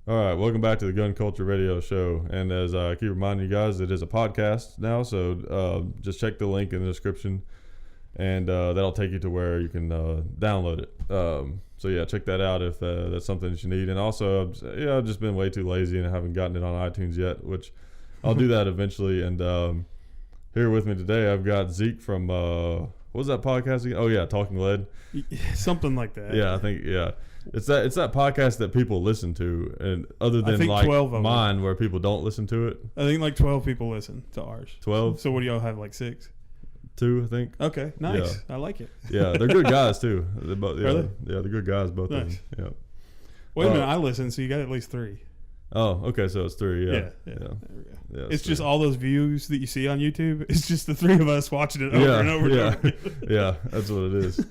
All right, welcome back to the Gun Culture Radio Show. And as I keep reminding you guys, it is a podcast now, so just check the link in the description, and that'll take you to where you can download it. So yeah, check that out if that's something that you need. And also, I've just been way too lazy and I haven't gotten it on iTunes yet, which I'll do that eventually. And here with me today, I've got Zeke from what was that podcast again? Oh yeah, Talking Lead, something like that. Yeah, I think It's that podcast that people listen to, and other than like 12 mine where people don't listen to it. I think like 12 people listen to ours. 12? So what do y'all have, like 6? 2, I think. Okay, nice. Yeah. I like it. Yeah, they're good guys too. They're both, Are they? Yeah, they're good guys, both Nice. of them. Yeah. Wait a minute, I listen, so you got at least 3. Oh, okay, so it's 3, yeah. Yeah. There we go. Yeah, it's just all those views that you see on YouTube. It's just the 3 of us watching it over and over and over. Yeah, that's what it is.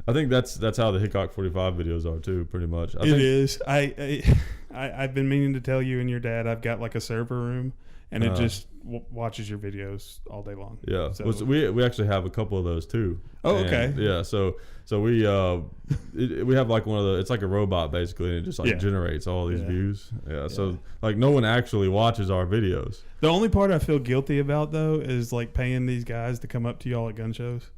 I think that's how the Hickok 45 videos are too, pretty much. It is. I've been meaning to tell you and your dad, I've got like a server room, and it just watches your videos all day long. Yeah, so we actually have a couple of those too. Oh, okay. Yeah, so we we have like one of the, it's like a robot basically, and it just like generates all these views. Yeah, so like no one actually watches our videos. The only part I feel guilty about though is like paying these guys to come up to y'all at gun shows.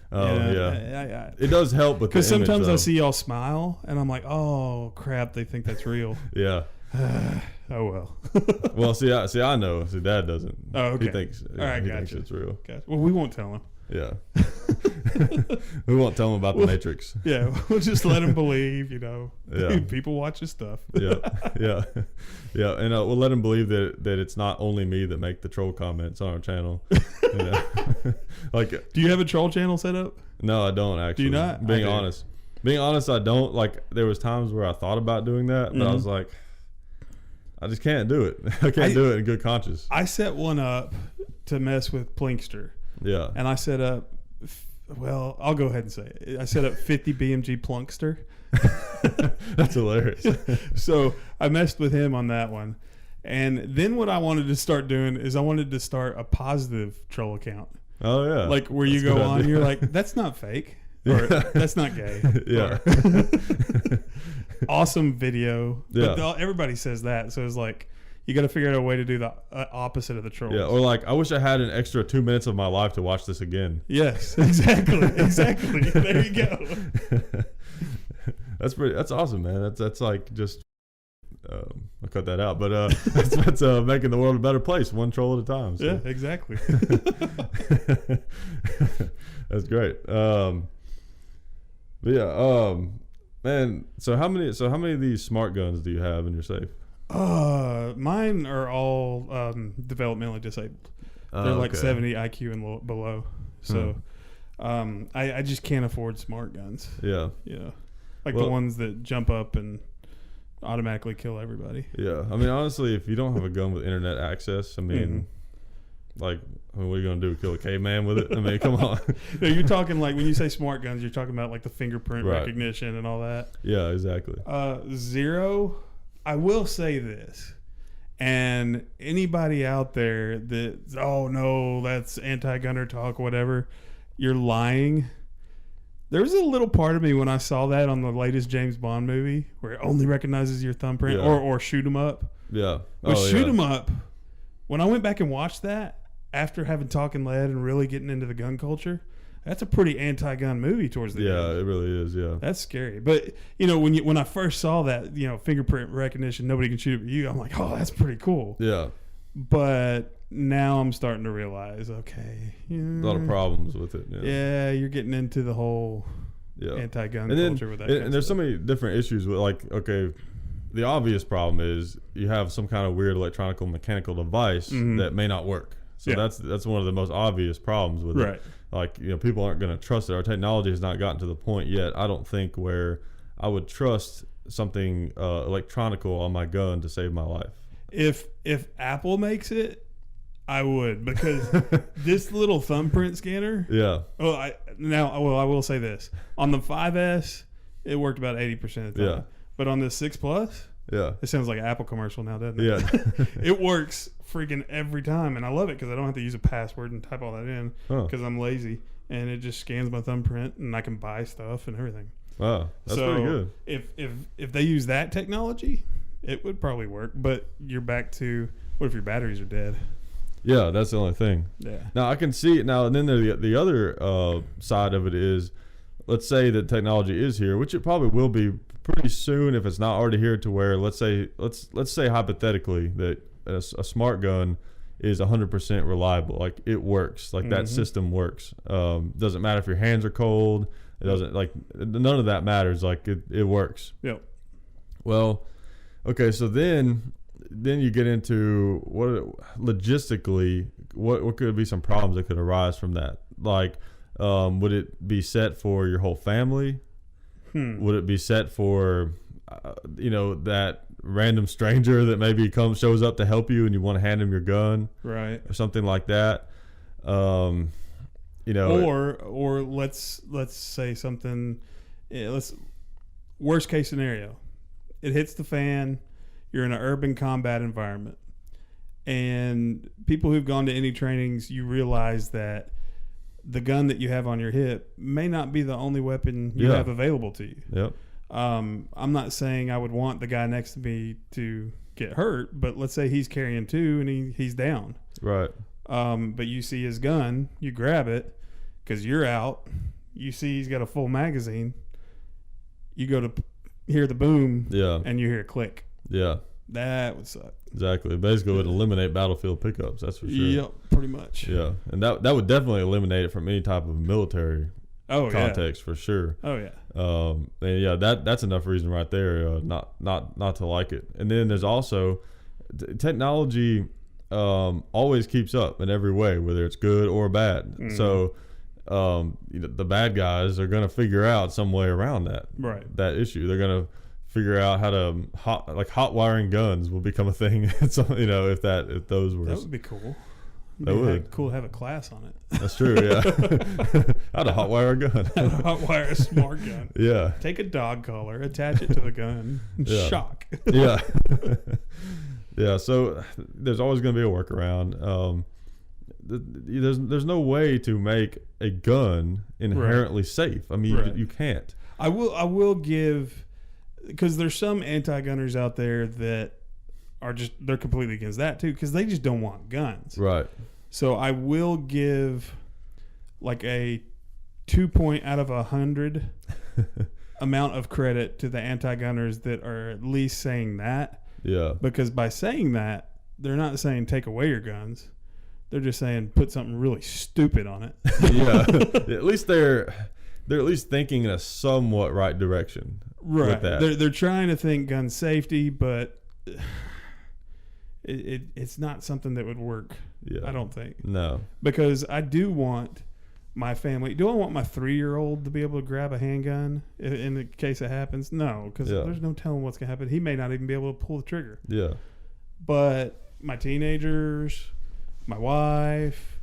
Oh yeah, it does help with because sometimes I see y'all smile and I'm like, oh crap, they think that's real. Yeah. Oh well. Well, see, I know. See, Dad doesn't. Oh, okay. He thinks. All right, he thinks it's real. Gotcha. Well, we won't tell him. Yeah. We won't tell him about the Matrix. Yeah, we'll just let him believe. Yeah. People watch his stuff. Yeah. And we'll let him believe that it's not only me that make the troll comments on our channel. Like, do you have a troll channel set up? No, I don't actually. Do you not? Being honest, I don't. Like, there was times where I thought about doing that, but I was like, I just can't do it. I can't do it in good conscience. I set one up to mess with Plinkster. Yeah. And I set up, well, I'll go ahead and say it. I set up 50 BMG Plunkster. That's hilarious. So I messed with him on that one. And then what I wanted to start doing is I wanted to start a positive troll account. Oh, yeah. Like where you go on, you're like, that's not fake. Or that's not gay. Yeah. Awesome video. Yeah. But everybody says that. So it's like, you got to figure out a way to do the opposite of the trolls. Yeah, or like, I wish I had an extra 2 minutes of my life to watch this again. Yes, exactly. Exactly. There you go. That's awesome, man. That's like just, I'll cut that out, but that's making the world a better place, one troll at a time. So. Yeah, exactly. That's great. But yeah, man. So how many of these smart guns do you have in your safe? Mine are all developmentally disabled. They're like 70 IQ and below. So, I just can't afford smart guns. Yeah. Yeah. Like the ones that jump up and automatically kill everybody. Yeah. I mean, honestly, if you don't have a gun with internet access, I mean, what are you going to do? Kill a caveman with it? I mean, come on. No, you're talking like when you say smart guns, you're talking about like the fingerprint recognition and all that. Yeah, exactly. 0. I will say this, and anybody out there that, oh no, that's anti-gunner talk, whatever, you're lying. There was a little part of me when I saw that on the latest James Bond movie where it only recognizes your thumbprint or shoot 'em up. Yeah. But shoot 'em up, when I went back and watched that after having Talking Lead and really getting into the gun culture, that's a pretty anti-gun movie towards the end. Yeah, it really is. Yeah, that's scary. But when I first saw that, fingerprint recognition, nobody can shoot you. I'm like, oh, that's pretty cool. Yeah. But now I'm starting to realize, okay, a lot of problems with it. Yeah, you're getting into the whole anti-gun culture with that. And there's so many different issues with, like, okay, the obvious problem is you have some kind of weird electronic mechanical device that may not work. So that's one of the most obvious problems with it. Like, people aren't going to trust it. Our technology has not gotten to the point yet, I don't think, where I would trust something electronical on my gun to save my life. If Apple makes it, I would, because this little thumbprint scanner. Yeah. Well, I will say this. On the 5S, it worked about 80% of the time. Yeah. But on the 6 Plus, it sounds like an Apple commercial now, doesn't it? Yeah. It works freaking every time, and I love it because I don't have to use a password and type all that in because I'm lazy, and it just scans my thumbprint, and I can buy stuff and everything. Wow, that's pretty good. If they use that technology, It would probably work, but you're back to what if your batteries are dead? Yeah, that's the only thing. Yeah. Now I can see it now, and then the other side of it is, let's say that technology is here, which it probably will be pretty soon if it's not already here. To where let's say hypothetically that a smart gun is 100% reliable, like it works, like that system works. Doesn't matter if your hands are cold. It doesn't, like, none of that matters. Like it works. Yep. Well, okay, so then you get into logistically what could be some problems that could arise from that. Like, would it be set for your whole family? Would it be set for that random stranger that maybe shows up to help you and you want to hand him your gun, right, or something like that? Or let's say something. Worst case scenario, it hits the fan. You're in an urban combat environment, and people who've gone to any trainings, you realize that the gun that you have on your hip may not be the only weapon you have available to you. Yep. I'm not saying I would want the guy next to me to get hurt, but let's say he's carrying two and he's down. Right. But you see his gun, you grab it because you're out. You see he's got a full magazine. You go to hear the boom, and you hear a click. Yeah. That would suck. Exactly. Basically, it would eliminate battlefield pickups. That's for sure. Yep, pretty much. Yeah, and that would definitely eliminate it from any type of military context for sure. Oh yeah. And yeah, that's enough reason right there, not to like it. And then there's also technology always keeps up in every way, whether it's good or bad. So the bad guys are going to figure out some way around that issue. They're going to figure out how to hot wiring guns will become a thing. If those were, that would be cool. That would be cool to have a class on it. That's true. Yeah. How to hot wire a gun. How to hot wire a smart gun. Yeah. Take a dog collar, attach it to the gun, and shock. Yeah. Yeah. So there's always going to be a workaround. There's no way to make a gun inherently safe. I mean, you can't. I will give, because there's some anti-gunners out there that they're completely against that too, because they just don't want guns. Right. So I will give like a 2 out of 100 amount of credit to the anti-gunners that are at least saying that. Yeah. Because by saying that, they're not saying take away your guns. They're just saying put something really stupid on it. Yeah. At least they're at least thinking in a somewhat right direction. Right. With that. They're trying to think gun safety, but it's not something that would work. Yeah. I don't think. No. Because I do want my family. Do I want my 3-year-old to be able to grab a handgun in the case it happens? No, because there's no telling what's going to happen. He may not even be able to pull the trigger. Yeah. But my teenagers, my wife,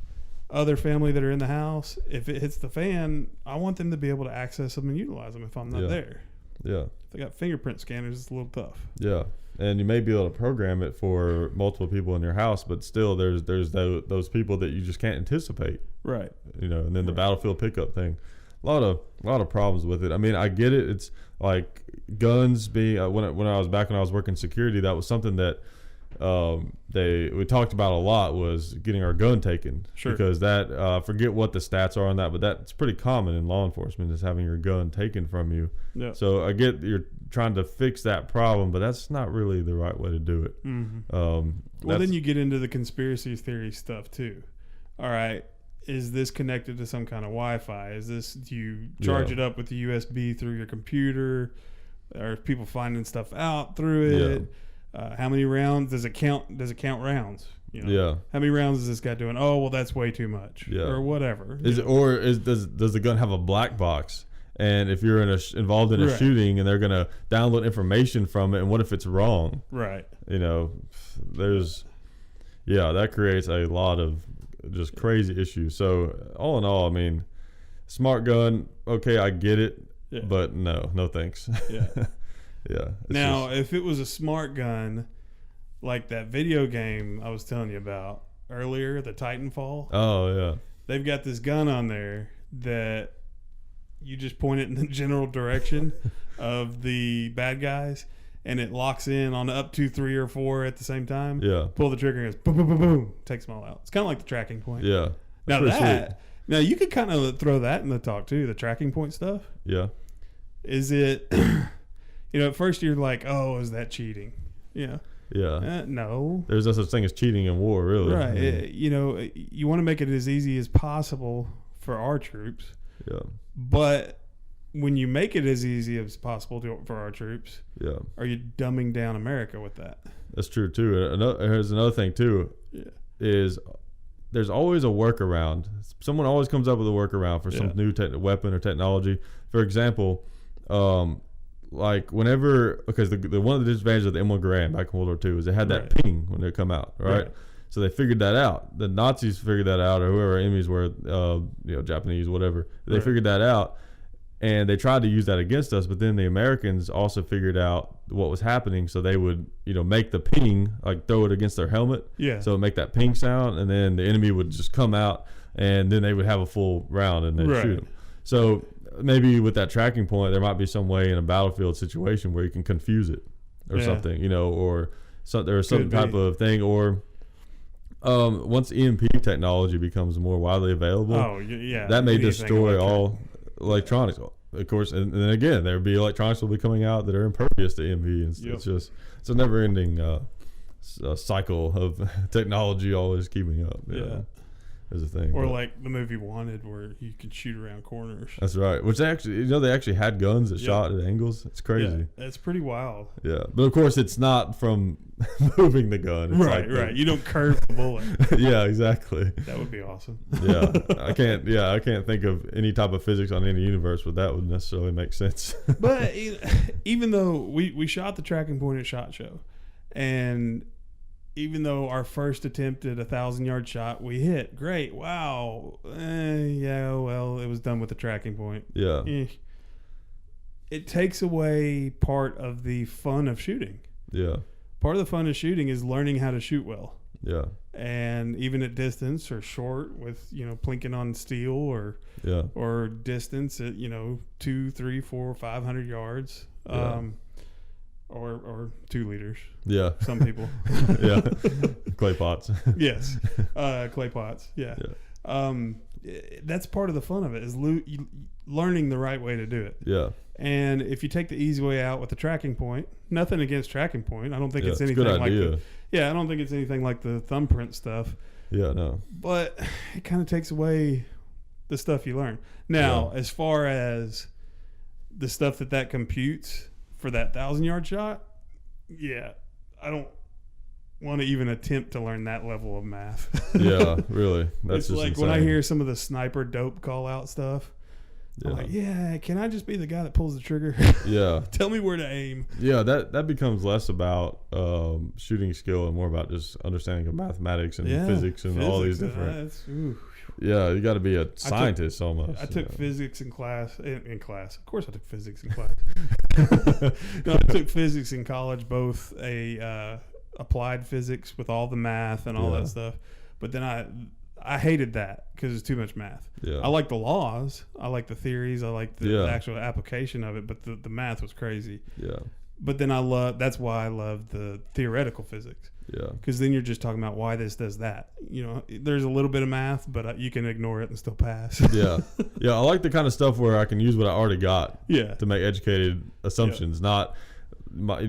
other family that are in the house, if it hits the fan, I want them to be able to access them and utilize them if I'm not there. Yeah. If they got fingerprint scanners, it's a little tough. Yeah. And you may be able to program it for multiple people in your house, but still there's those people that you just can't anticipate. Right. And then the battlefield pickup thing. A lot of problems with it. I mean, I get it. It's like guns being when I was working security, that was something that we talked about a lot, was getting our gun taken. Sure. Because that I forget what the stats are on that, but that's pretty common in law enforcement, is having your gun taken from you. Yeah. So I get you're trying to fix that problem, but that's not really the right way to do it. Mm-hmm. Well, then you get into the conspiracy theory stuff too. All right, is this connected to some kind of Wi-Fi? Do you charge it up with the USB through your computer? Are people finding stuff out through it? Yeah. How many rounds does it count? Does it count rounds? Yeah. How many rounds is this guy doing? Oh, well, that's way too much. Yeah. Or whatever. Does the gun have a black box? And if you're involved in a shooting and they're going to download information from it, and what if it's wrong? Right. That creates a lot of just crazy issues. So all in all, I mean, smart gun, okay, I get it, but no thanks. Yeah. Yeah. Now, if it was a smart gun, like that video game I was telling you about earlier, the Titanfall. Oh, yeah. They've got this gun on there that you just point it in the general direction of the bad guys, and it locks in on up to 3 or 4 at the same time. Yeah. Pull the trigger and it goes boom, boom, boom, boom. Takes them all out. It's kind of like the tracking point. Yeah. Now That's pretty sweet. now you could kind of throw that in the talk too, the tracking point stuff. Yeah. Is it, at first you're like, oh, is that cheating? Yeah. Yeah. No. There's no such thing as cheating in war, really. Right. You want to make it as easy as possible for our troops. Yeah. But when you make it as easy as possible for our troops, yeah, are you dumbing down America with that? That's true too. Here's another thing too. Yeah. Is there's always a workaround. Someone always comes up with a workaround for some new weapon or technology. For example, like whenever, because the one of the disadvantages of the M1 Garand back in World War II is it had that ping when it come out, right? So they figured that out. The Nazis figured that out, or whoever enemies were, Japanese, whatever. They figured that out, and they tried to use that against us. But then the Americans also figured out what was happening, so they would, make the ping, like throw it against their helmet, so it make that ping sound, and then the enemy would just come out, and then they would have a full round and they'd shoot them. So maybe with that tracking point, there might be some way in a battlefield situation where you can confuse it or something, or there's some type of thing, or once EMP technology becomes more widely available, that may destroy all electronics. Of course, and then again, there'd be electronics will be coming out that are impervious to EMP, and it's a never-ending cycle of technology always keeping up. Is a thing. Or like the movie Wanted, where you could shoot around corners. That's right. Which they actually had guns that shot at angles. It's crazy. Yeah, it's pretty wild. Yeah, but of course it's not from moving the gun. It's right. You don't curve the bullet. Yeah, exactly. That would be awesome. Yeah, I can't think of any type of physics on any universe where that would necessarily make sense. But even though we shot the tracking point at SHOT Show, and even though our first attempt at 1,000-yard shot, we hit. Great. Wow. Well, it was done with the tracking point. Yeah. It takes away part of the fun of shooting. Yeah. Part of the fun of shooting is learning how to shoot well. Yeah. And even at distance or short with, plinking on steel or distance at, 2, 3, 4, 500 yards. Or 2 liters. Yeah. Some people. Yeah. Clay pots. Yes. Clay pots. Yeah. That's part of the fun of it is learning the right way to do it. Yeah. And if you take the easy way out with the tracking point, nothing against tracking point. I don't think it's anything good like idea. I don't think it's anything like the thumbprint stuff. Yeah, no. But it kind of takes away the stuff you learn. Now, as far as the stuff that computes for that 1,000-yard shot, I don't want to even attempt to learn that level of math. Yeah, really. It's That's just like insane. when I hear some of the sniper dope call out stuff, I'm like, can I just be the guy that pulls the trigger? Yeah. Tell me where to aim. Yeah, that becomes less about shooting skill and more about just understanding of mathematics and physics and all these different. Yeah, you got to be a scientist almost. I took physics in class. In class, of course, I took physics in class. No, I took physics in college, both applied physics with all the math and all that stuff. But then I hated that because it's too much math. Yeah. I like the laws, I like the theories, I like the actual application of it, but the math was crazy. Yeah. But then that's why I love the theoretical physics. Yeah. Because then you're just talking about why this does that. There's a little bit of math, but you can ignore it and still pass. Yeah. I like the kind of stuff where I can use what I already got. To make educated assumptions, not my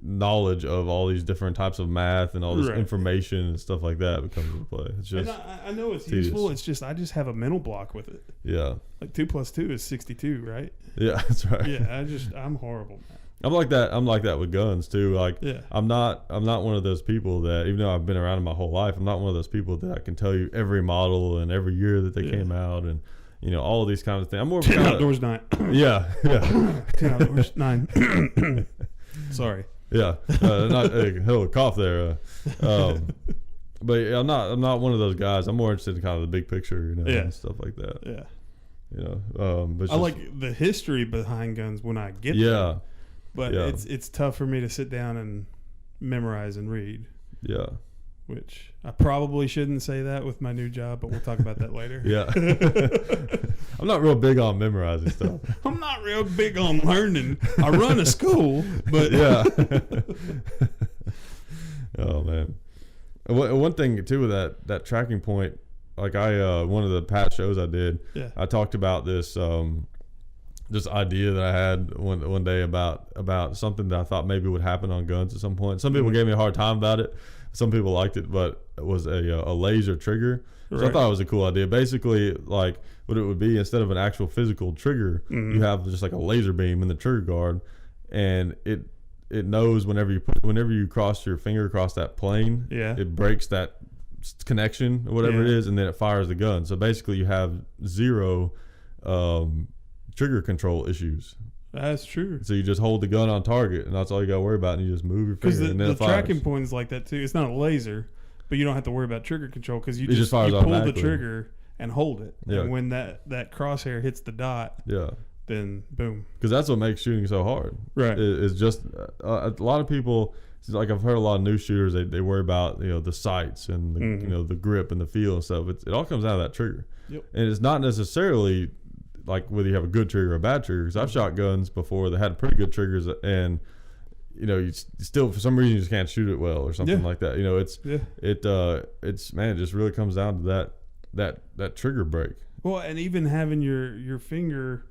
knowledge of all these different types of math and all this information and stuff like that becomes into play. It's just I know it's useful. It's just I just have a mental block with it. Yeah. Like 2 + 2 is 62, right? Yeah, that's right. Yeah, I'm horrible, man. I'm like that with guns too. Like I'm not one of those people that, even though I've been around my whole life, I'm not one of those people that I can tell you every model and every year that they came out and all of these kinds of things. I'm more 10 outdoors 9. Yeah. 10 outdoors 9. Sorry. Yeah, not a cough there. But I'm not one of those guys. I'm more interested in kind of the big picture, and stuff like that. Yeah. But I like the history behind guns when I get them. But it's tough for me to sit down and memorize and read. Yeah. which I probably shouldn't say that with my new job, but we'll talk about that later. Yeah. I'm not real big on memorizing stuff. I'm not real big on learning. I run a school, but yeah. Oh man. One thing too with that tracking point, like one of the past shows I did, I talked about this this idea that I had one day about something that I thought maybe would happen on guns at some point. Some people gave me a hard time about it. Some people liked it, but it was a laser trigger. So I thought it was a cool idea. Basically, like what it would be, instead of an actual physical trigger, you have just like a laser beam in the trigger guard, and it knows whenever you cross your finger across that plane, it breaks that connection or whatever it is, and then it fires the gun. So basically, you have zero trigger control issues. That's true. So you just hold the gun on target, and that's all you got to worry about, and you just move your finger, and then it fires. The tracking point is like that too. It's not a laser, but you don't have to worry about trigger control because you just fires you pull the automatically. Trigger and hold it. Yeah. And when that crosshair hits the dot, then boom. Because that's what makes shooting so hard. Right. It's just a lot of people, like I've heard a lot of new shooters, they worry about the sights and the, the grip and the feel and stuff. It all comes out of that trigger. Yep. And it's not necessarily like whether you have a good trigger or a bad trigger. Because I've shot guns before that had pretty good triggers, and you still for some reason you just can't shoot it well or something like that. It's man, it just really comes down to that trigger break. Well, and even having your finger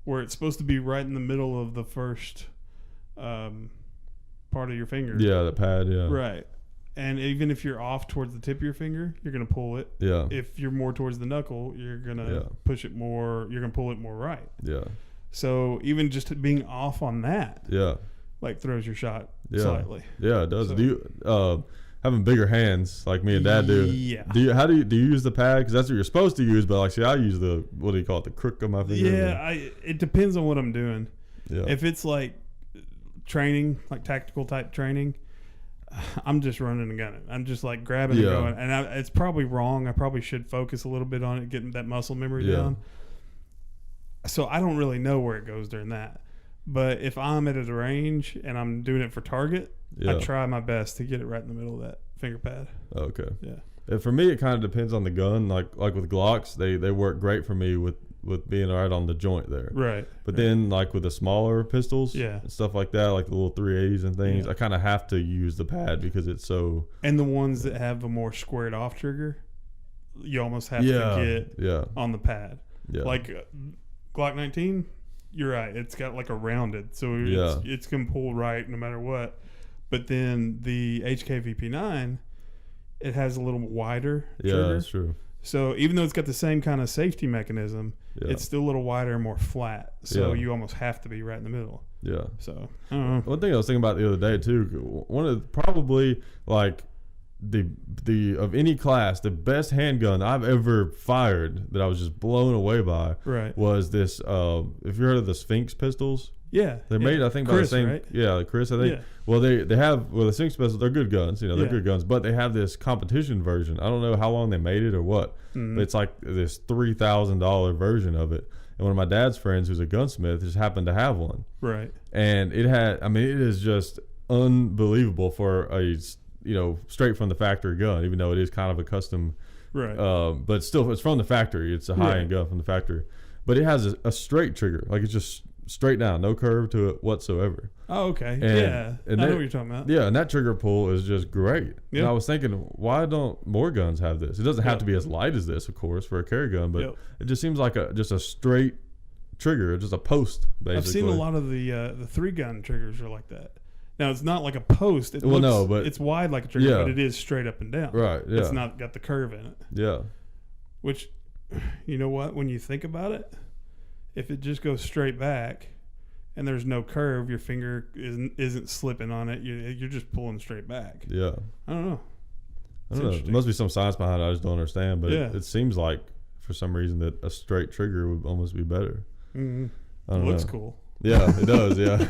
where it's supposed to be right in the middle of the first part of your finger. Yeah, the pad. Yeah. Right. And even if you're off towards the tip of your finger, you're going to pull it. Yeah. If you're more towards the knuckle, you're going to push it more. You're going to pull it more right. Yeah. So even just being off on that, like throws your shot slightly. Yeah, it does. So, do you having bigger hands like me and Dad do? Yeah. Do you use the pad? Because that's what you're supposed to use. But like, see, I use the what do you call it? The crook of my finger. Yeah. It depends on what I'm doing. Yeah. If it's like training, like tactical type training, I'm just running and gunning. I'm just like grabbing and going. And it's probably wrong. I probably should focus a little bit on it, getting that muscle memory down. So I don't really know where it goes during that. But if I'm at a range and I'm doing it for target, I try my best to get it right in the middle of that finger pad. Okay. Yeah. And for me, it kind of depends on the gun. Like with Glocks, they work great for me with being right on the joint there. Right. But then like with the smaller pistols and stuff like that, like the little 380s and things, I kind of have to use the pad because it's so... And the ones that have a more squared off trigger, you almost have to get on the pad. Yeah. Like Glock 19, you're right. It's got like a rounded, so it's going to pull right no matter what. But then the HK-VP9, it has a little wider trigger. Yeah, that's true. So even though it's got the same kind of safety mechanism, it's still a little wider and more flat. So you almost have to be right in the middle. Yeah. So I don't know. One thing I was thinking about the other day too, one of probably like the of any class, the best handgun I've ever fired that I was just blown away by was this. If you heard of the Sphinx pistols. Yeah, they're made, I think, by Chris, the same. Right? Yeah, Chris, I think. Yeah. Well, they have the Sphinx pistols. They're good guns, they're good guns. But they have this competition version. I don't know how long they made it or what, but it's like this $3,000 version of it. And one of my dad's friends, who's a gunsmith, just happened to have one. Right. And it had. I mean, it is just unbelievable for a straight from the factory gun, even though it is kind of a custom. Right. But still, it's from the factory. It's a high end gun from the factory. But it has a straight trigger, like it's just straight down, no curve to it whatsoever. Oh, okay. And I know what you're talking about. Yeah, and that trigger pull is just great. And I was thinking, why don't more guns have this? It doesn't have to be as light as this, of course, for a carry gun, but it just seems like just a straight trigger, just a post, basically. I've seen a lot of the 3-gun triggers are like that. Now, it's not like a post. But it's wide like a trigger, but it is straight up and down. Right, yeah. It's not got the curve in it. Yeah. Which, you know what? When you think about it, if it just goes straight back and there's no curve, your finger isn't slipping on it. You're just pulling straight back. Yeah. I don't know. There must be some science behind it. I just don't understand. But it seems like for some reason that a straight trigger would almost be better. Mm-hmm. It looks cool. Yeah, it does. Yeah,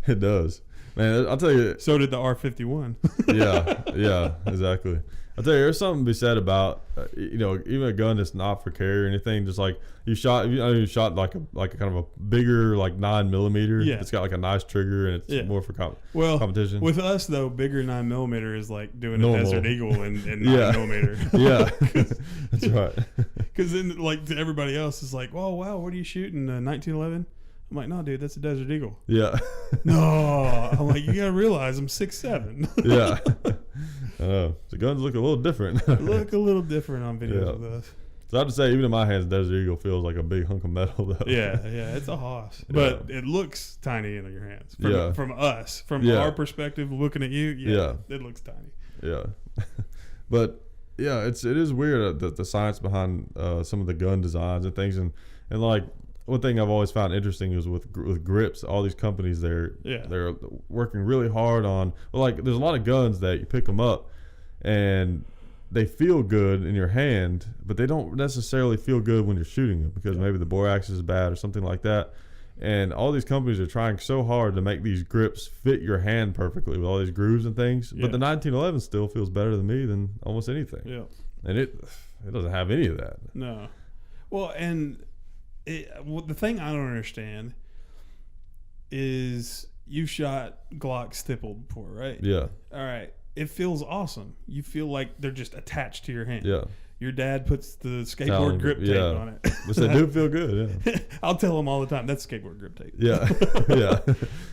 it does. Man, I'll tell you. So did the R51. Yeah, exactly. I'll tell you, there's something to be said about, even a gun that's not for carry or anything. Just like you shot like a kind of a bigger, like 9mm. Yeah. It's got like a nice trigger and it's more for competition. With us though, bigger 9mm is like doing Normal. a Desert Eagle in 9mm. Yeah, that's right. Because then, like, to everybody else is like, "Oh wow, what are you shooting? 1911?" I'm like, "No, dude, that's a Desert Eagle." Yeah. No, I'm like, you gotta realize I'm 6'7". Yeah. I know. The guns look a little different. Look a little different on videos with us. So I have to say, even in my hands, Desert Eagle feels like a big hunk of metal, though. Yeah, it's a hoss, but it looks tiny in your hands. From us, from our perspective, looking at you, it looks tiny. Yeah, but yeah, it is weird the science behind some of the gun designs and things, and like one thing I've always found interesting is with grips. All these companies, they're working really hard on. Well, like there's a lot of guns that you pick them up and they feel good in your hand, but they don't necessarily feel good when you're shooting them because maybe the bore axis is bad or something like that. And all these companies are trying so hard to make these grips fit your hand perfectly with all these grooves and things. But the 1911 still feels better to me than almost anything. Yeah, and it doesn't have any of that. No. Well, and the thing I don't understand is you shot Glock stippled before, right? Yeah. All right. It feels awesome. You feel like they're just attached to your hand. Yeah. Your dad puts the skateboard grip tape on it. Which they do feel good, yeah. I'll tell him all the time, that's skateboard grip tape. Yeah. Yeah.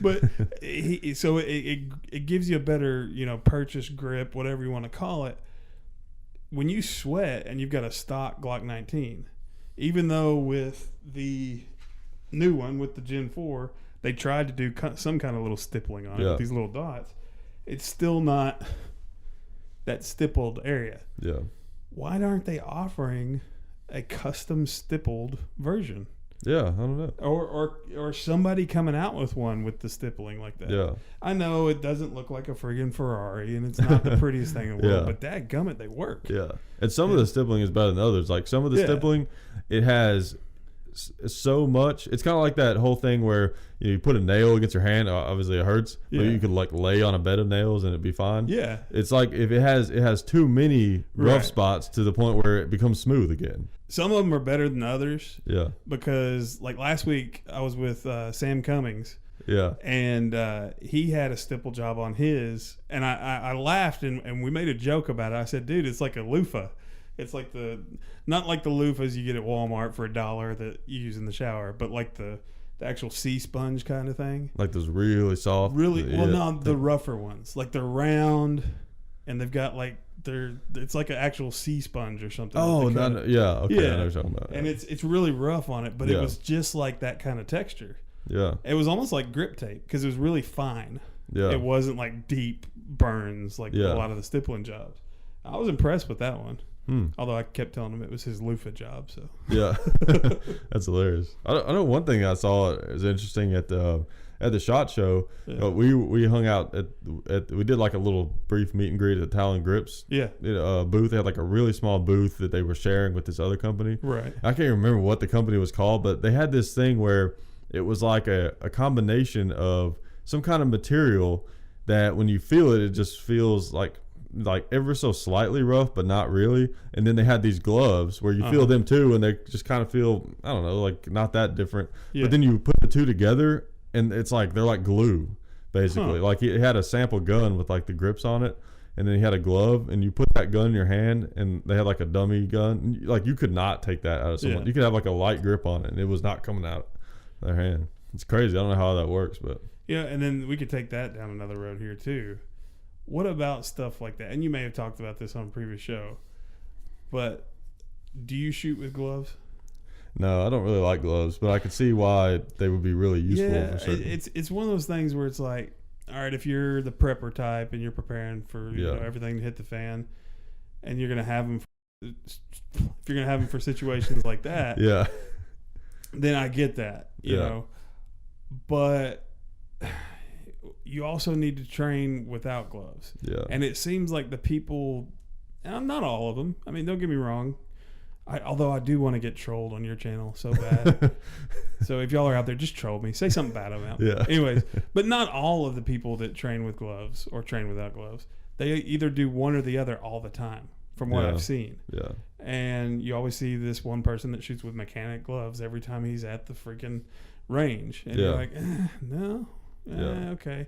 But it gives you a better, purchase grip, whatever you want to call it. When you sweat and you've got a stock Glock 19, even though with the new one, with the Gen 4, they tried to do some kind of little stippling on it with these little dots, it's still not that stippled area. Yeah. Why aren't they offering a custom stippled version? Yeah, I don't know. Or somebody coming out with one with the stippling like that. Yeah. I know it doesn't look like a friggin' Ferrari and it's not the prettiest thing in the world, but dadgummit, they work. Yeah. And some of the stippling is better than others. Like some of the stippling, it has so much. It's kind of like that whole thing where you put a nail against your hand. Obviously it hurts, but you could like lay on a bed of nails and it'd be fine. Yeah. It's like if it has too many rough spots to the point where it becomes smooth again. Some of them are better than others. Yeah. Because like last week I was with Sam Cummings. Yeah. And he had a stipple job on his, and I laughed and we made a joke about it. I said, dude, it's like a loofah. It's like not like the loofahs you get at Walmart for $1 that you use in the shower, but like the actual sea sponge kind of thing. Like those really soft. The rougher ones. Like they're round, and they've got like it's like an actual sea sponge or something. Oh, no, okay, yeah. I know what you're talking about. And it's really rough on it, but it was just like that kind of texture. Yeah. It was almost like grip tape because it was really fine. Yeah. It wasn't like deep burns like a lot of the stippling jobs. I was impressed with that one. Although I kept telling him it was his loofah job. So yeah, that's hilarious. I know one thing I saw is interesting at the SHOT Show. Yeah. We hung out we did like a little brief meet and greet at the Talon Grips. Yeah. Booth. They had like a really small booth that they were sharing with this other company. Right. I can't remember what the company was called, but they had this thing where it was like a combination of some kind of material that when you feel it, it just feels like ever so slightly rough, but not really. And then they had these gloves where you feel them too, and they just kind of feel, I don't know, like not that different. Yeah. But then you put the two together, and it's like they're like glue, basically. Like it had a sample gun with like the grips on it, and then he had a glove, and you put that gun in your hand, and they had like a dummy gun. Like you could not take that out of someone. You could have like a light grip on it, and it was not coming out of their hand. It's crazy. I don't know how that works, but yeah. And then we could take that down another road here too. What about stuff like that? And you may have talked about this on a previous show, but do you shoot with gloves? No, I don't really like gloves, but I could see why they would be really useful. Yeah, for certain. It's one of those things where it's like, all right, if you're the prepper type and you're preparing for everything to hit the fan, and you're gonna have them, if you're gonna have them for situations like that, then I get that, you know, but you also need to train without gloves. Yeah. And it seems like the people, and not all of them, I mean, don't get me wrong, Although I do want to get trolled on your channel so bad. So if y'all are out there, just troll me. Say something bad about me. Yeah. Anyways, but not all of the people that train with gloves or train without gloves. They either do one or the other all the time, from what I've seen. Yeah. And you always see this one person that shoots with mechanic gloves every time he's at the freaking range. And you're like, no, okay.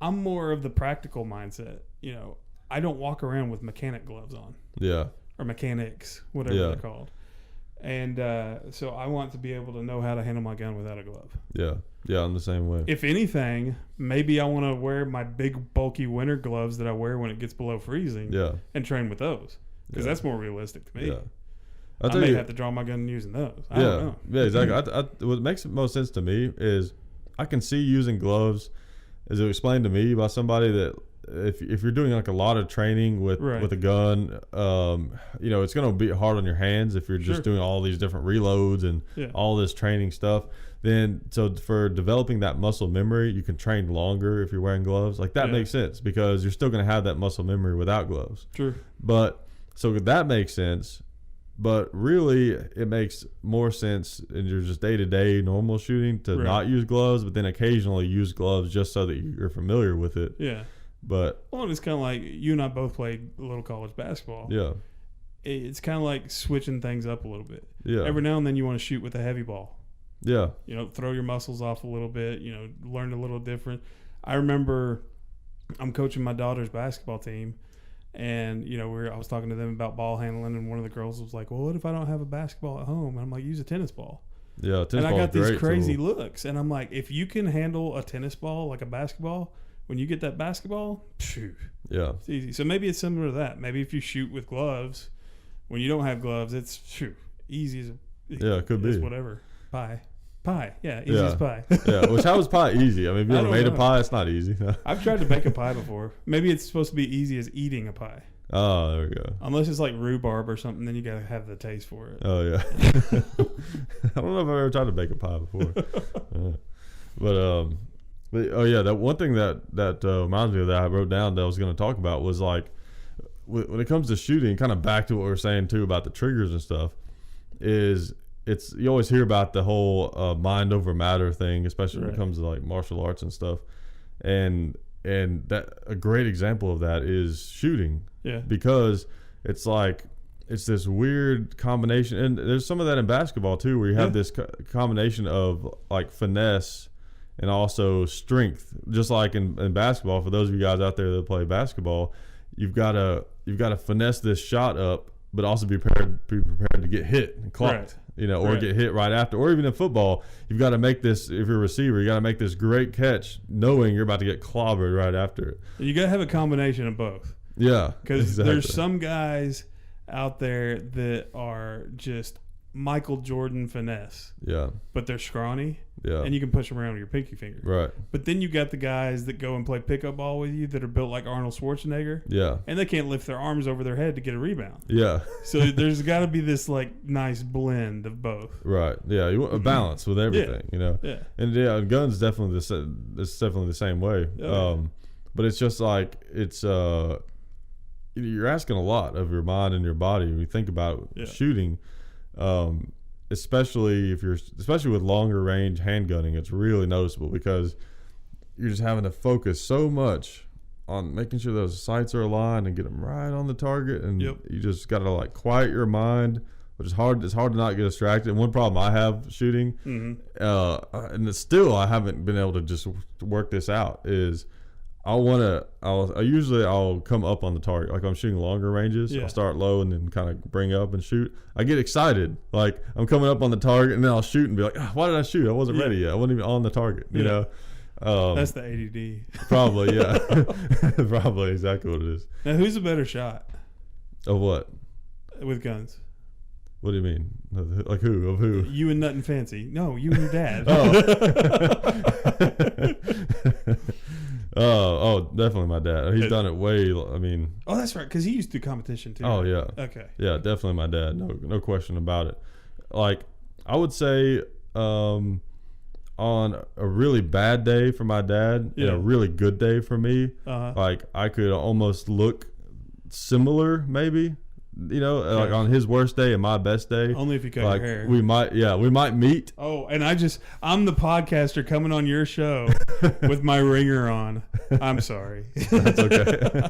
I'm more of the practical mindset. You know, I don't walk around with mechanic gloves on. Yeah. Or mechanics, whatever they're called. And so I want to be able to know how to handle my gun without a glove. Yeah. Yeah, I'm the same way. If anything, maybe I want to wear my big, bulky winter gloves that I wear when it gets below freezing and train with those. Because that's more realistic to me. Yeah. I may have to draw my gun using those. I don't know. Yeah, exactly. What makes the most sense to me is I can see using gloves, as it was explained to me by somebody, that if you're doing like a lot of training with a gun, you know, it's going to be hard on your hands if you're just doing all these different reloads and all this training stuff. Then, so for developing that muscle memory, you can train longer if you're wearing gloves. Like that makes sense because you're still going to have that muscle memory without gloves. True. But so that makes sense. But really, it makes more sense in your just day-to-day normal shooting to not use gloves, but then occasionally use gloves just so that you're familiar with it. Yeah. But it's kind of like you and I both played a little college basketball. Yeah. It's kind of like switching things up a little bit. Yeah. Every now and then you want to shoot with a heavy ball. Yeah. You know, throw your muscles off a little bit, you know, learn a little different. I remember I'm coaching my daughter's basketball team, and, you know, I was talking to them about ball handling, and one of the girls was like, well, what if I don't have a basketball at home? And I'm like, use a tennis ball. Yeah, tennis ball. And I got these crazy looks, and I'm like, if you can handle a tennis ball like a basketball, when you get that basketball, phew, it's easy. So maybe it's similar to that. Maybe if you shoot with gloves, when you don't have gloves, it's easy as it could be whatever. Pie, easy as pie. Which how is pie easy? I mean, if you ever made a pie, it's not easy. I've tried to bake a pie before. Maybe it's supposed to be easy as eating a pie. Oh, there we go. Unless it's like rhubarb or something, then you gotta have the taste for it. Oh yeah. I don't know if I've ever tried to bake a pie before. But oh yeah, that one thing that reminds me of that I wrote down that I was going to talk about was like when it comes to shooting, kind of back to what we were saying too about the triggers and stuff, is you always hear about the whole mind over matter thing, especially when it comes to like martial arts and stuff, and that a great example of that is shooting. Yeah, because it's like it's this weird combination, and there's some of that in basketball too, where you have this combination of like finesse and also strength. Just like in basketball, for those of you guys out there that play basketball, you've got to finesse this shot up, but also be prepared to get hit and clocked, you know, or get hit right after. Or even in football, you've got to make this, if you're a receiver, you got to make this great catch knowing you're about to get clobbered right after it. You got to have a combination of both. Yeah. Because there's some guys out there that are just Michael Jordan finesse. Yeah. But they're scrawny. Yeah. And you can push them around with your pinky finger. Right. But then you got the guys that go and play pickup ball with you that are built like Arnold Schwarzenegger. Yeah. And they can't lift their arms over their head to get a rebound. Yeah. So there's got to be this like nice blend of both. Right. Yeah. You want a balance with everything, you know. Yeah. And guns definitely it's definitely the same way. But it's just like you're asking a lot of your mind and your body when you think about shooting. Especially with longer range handgunning, it's really noticeable because you're just having to focus so much on making sure those sights are aligned and get them right on the target, and you just got to like quiet your mind, which is hard. It's hard to not get distracted. And one problem I have shooting, and it's still I haven't been able to just work this out, is I'll come up on the target. Like I'm shooting longer ranges. I'll start low and then kind of bring up and shoot. I get excited. Like I'm coming up on the target and then I'll shoot and be like, why did I shoot? I wasn't ready yet. I wasn't even on the target, you know? That's the ADD. Probably, yeah. Probably exactly what it is. Now, who's a better shot? Of what? With guns. What do you mean? Like who? Of who? You and Nothing Fancy. No, you and your dad. Oh, definitely my dad. He's done it way. I mean. Oh, that's right, because he used to do competition too. Oh yeah. Okay. Yeah, definitely my dad. No question about it. Like I would say, on a really bad day for my dad and a really good day for me, like I could almost look similar maybe like on his worst day and my best day. Only if you cut like your hair. we might meet. Oh, and I'm the podcaster coming on your show with my ringer on. I'm sorry. That's okay.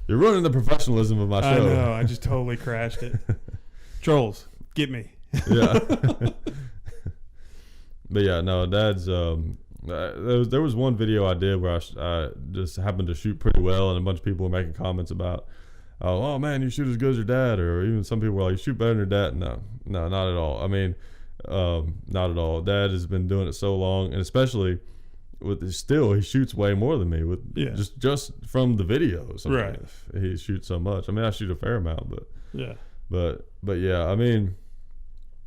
You're ruining the professionalism of my show. I know. I just totally crashed it. Trolls, get me. Yeah. But yeah, no, Dad's. There was one video I did where I just happened to shoot pretty well, and a bunch of people were making comments about, oh man, you shoot as good as your dad, or even some people were like, you shoot better than your dad. No, not at all. I mean, not at all. Dad has been doing it so long, and especially he shoots way more than me with just from the videos. I mean, he shoots so much. I mean, I shoot a fair amount, but yeah. I mean,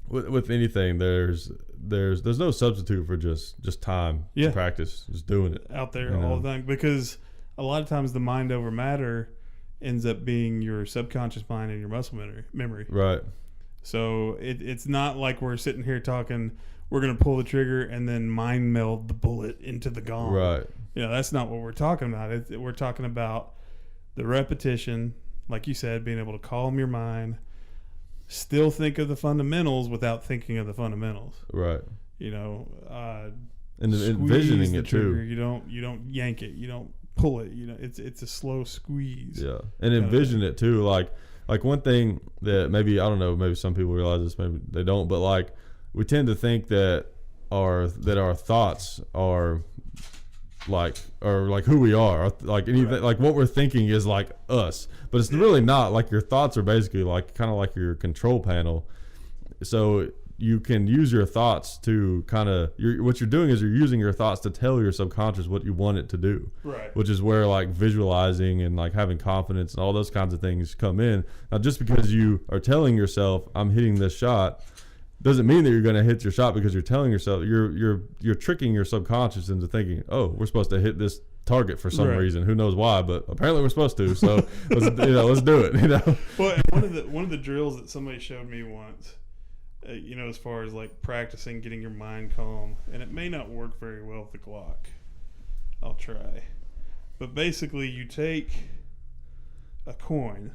with anything, there's no substitute for just time, practice, just doing it out there all the time. Because a lot of times the mind over matter ends up being your subconscious mind and your muscle memory. Right. So it's not like we're sitting here talking, we're going to pull the trigger and then mind meld the bullet into the gong. Right. That's not what we're talking about. We're talking about the repetition, like you said, being able to calm your mind, still think of the fundamentals without thinking of the fundamentals. Right. And envisioning it too. You don't yank it. You don't pull it. It's a slow squeeze. Yeah. And envision it too. Like one thing that maybe, I don't know, maybe some people realize this, maybe they don't, but like we tend to think that our thoughts are like who we are, like anything, like what we're thinking is like us, but it's really not. Like your thoughts are basically like kind of like your control panel, so you can use your thoughts to kind of what you're doing is you're using your thoughts to tell your subconscious what you want it to do, right? Which is where like visualizing and like having confidence and all those kinds of things come in. Now, just because you are telling yourself I'm hitting this shot doesn't mean that you're going to hit your shot, because you're telling yourself, you're tricking your subconscious into thinking, oh, we're supposed to hit this target for some reason. Who knows why, but apparently we're supposed to. So let's do it. Well, one of the drills that somebody showed me once, as far as like practicing getting your mind calm, and it may not work very well with the Glock. I'll try, but basically you take a coin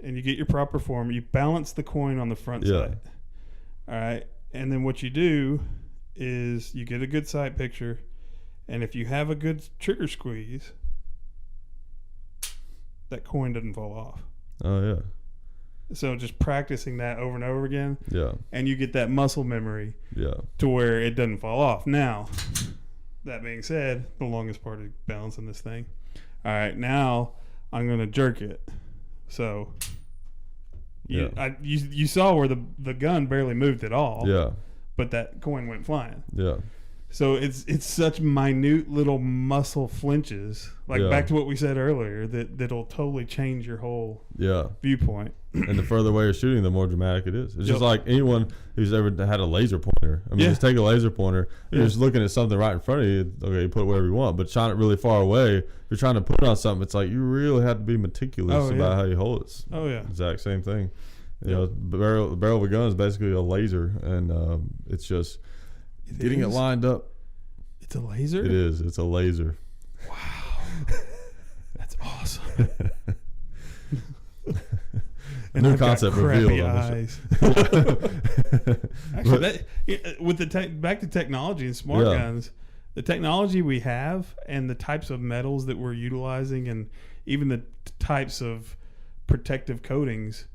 and you get your proper form. You balance the coin on the front side. All right. And then what you do is you get a good sight picture. And if you have a good trigger squeeze, that coin doesn't fall off. Oh, yeah. So just practicing that over and over again. Yeah. And you get that muscle memory. Yeah. To where it doesn't fall off. Now, that being said, the longest part is balancing this thing. All right. Now I'm going to jerk it. So... You saw where the gun barely moved at all. Yeah. But that coin went flying. Yeah. So it's such minute little muscle flinches, like back to what we said earlier, that'll totally change your whole viewpoint. And the further away you're shooting, the more dramatic it is. It's just like anyone who's ever had a laser pointer. I mean, just take a laser pointer. You're just looking at something right in front of you. Okay, you put whatever you want, but shine it really far away. If you're trying to put it on something, it's like you really have to be meticulous about how you hold it. Oh yeah, exact same thing. The barrel of a gun is basically a laser, and it's just getting it lined up. It's a laser? It is. It's a laser. Wow. That's awesome. And new concept revealed. Eyes. Actually, back to technology and smart guns, the technology we have and the types of metals that we're utilizing, and even the types of protective coatings,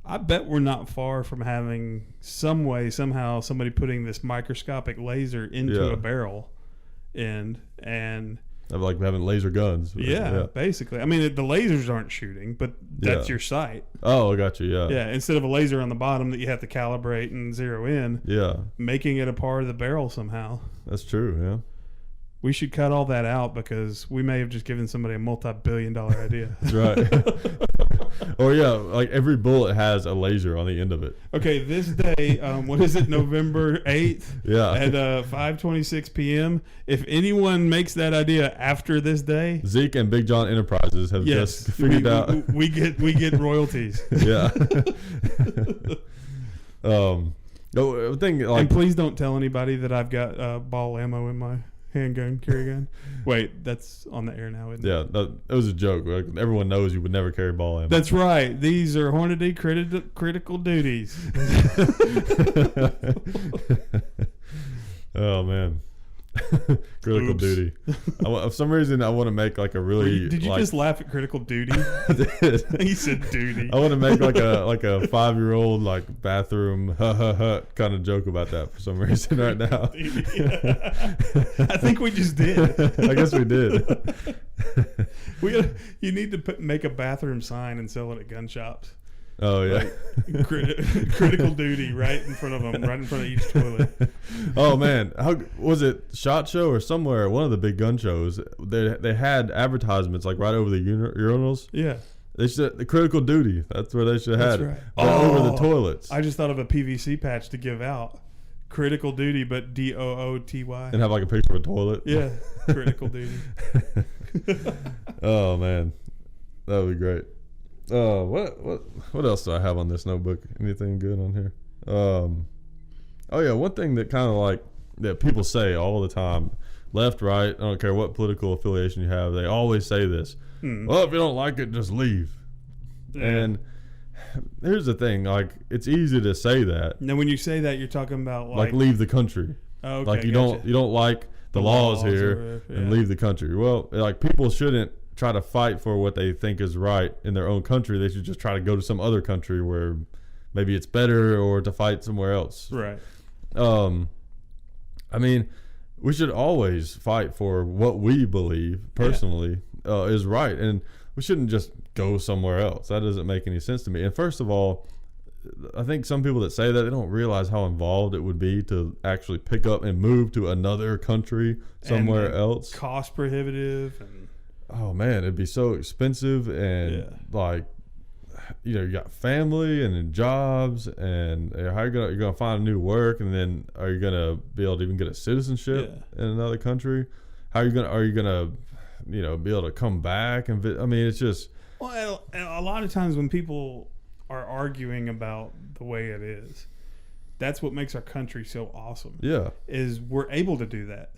I bet we're not far from having somehow somebody putting this microscopic laser into a barrel and like having laser guns. Basically. I mean, the lasers aren't shooting, but that's your sight. Oh, I got you. Yeah, instead of a laser on the bottom that you have to calibrate and zero in. Yeah. Making it a part of the barrel somehow. That's true, yeah. We should cut all that out, because we may have just given somebody a multi-billion-dollar idea. That's right. Or like every bullet has a laser on the end of it. Okay, this day, what is it, November 8th? Yeah. At 5:26 p.m. If anyone makes that idea after this day, Zeke and Big John Enterprises have just figured out. We get royalties. Yeah. The thing, like, and please don't tell anybody that I've got ball ammo in my handgun, carry gun. Wait, that's on the air now, isn't it? Yeah, it was a joke. Like, everyone knows you would never carry ball ammo. That's right. These are Hornady critical duties. Oh man. Critical Oops. duty. For some reason, I want to make like a really. Did you like, just laugh at critical duty? I did. He said duty. I want to make like a 5-year-old like bathroom kind of joke about that for some reason right now. I think we just did. I guess we did. You need to make a bathroom sign and sell it at gun shops. Oh yeah. Like, critical duty right in front of them, right in front of each toilet. Oh man, how was it? SHOT Show or somewhere? One of the big gun shows. They had advertisements like right over the urinals. Yeah. They should the critical duty. That's where they should have had That's it. right. Right over the toilets. I just thought of a PVC patch to give out. Critical duty, but DOOTY. And have like a picture of a toilet. Yeah, critical duty. Oh man, that would be great. What else do I have on this notebook? Anything good on here? Oh yeah, one thing that kind of like that people say all the time, left, right, I don't care what political affiliation you have, they always say this. Well, if you don't like it, just leave. Yeah. And here's the thing, like it's easy to say that. Now, when you say that, you're talking about like leave the country. Oh, okay, like you gotcha. don't like the laws here and leave the country. Well, like people shouldn't try to fight for what they think is right in their own country. They should just try to go to some other country where maybe it's better, or to fight somewhere else. Right. I mean, we should always fight for what we believe personally is right, and we shouldn't just go somewhere else. That doesn't make any sense to me. And first of all, I think some people that say that, they don't realize how involved it would be to actually pick up and move to another country somewhere else. Cost prohibitive. And oh man, it'd be so expensive, and like, you know, you got family and then jobs, and how you're gonna find new work, and then are you gonna be able to even get a citizenship in another country? Are you gonna you know, be able to come back and I mean, it's just, well, a lot of times when people are arguing about the way it is, that's what makes our country so awesome. Yeah, is we're able to do that.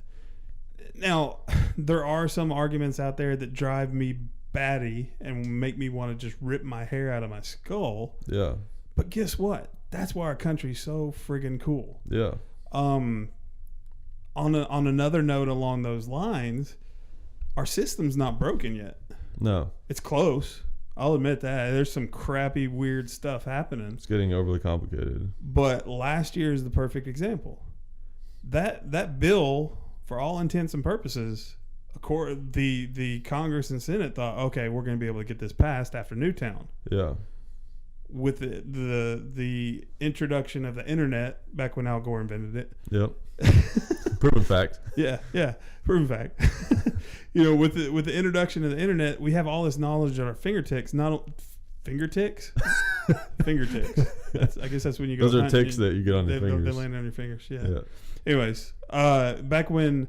Now, there are some arguments out there that drive me batty and make me want to just rip my hair out of my skull. Yeah. But guess what? That's why our country's so friggin' cool. Yeah. On another note along those lines, our system's not broken yet. No. It's close. I'll admit that. There's some crappy, weird stuff happening. It's getting overly complicated. But last year is the perfect example. That bill, for all intents and purposes, the Congress and Senate thought, okay, we're going to be able to get this passed after Newtown. Yeah. With the introduction of the internet, back when Al Gore invented it. Yep. Proven fact. Yeah, proven fact. You know, with the introduction of the internet, we have all this knowledge at our fingertips. Fingertips. I guess that's when you go. Those are ticks that you get on your fingers. They land on your fingers. Yeah. Anyways, back when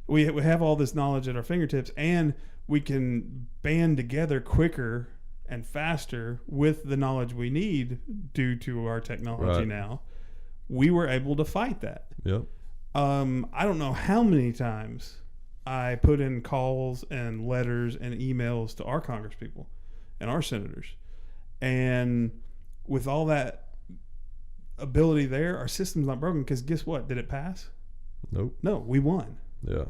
we have all this knowledge at our fingertips, and we can band together quicker and faster with the knowledge we need due to our technology now, we were able to fight that. Yep. I don't know how many times I put in calls and letters and emails to our congresspeople and our senators. And with all that ability there, our system's not broken, because guess what? Did it pass? Nope. No, we won. Yeah.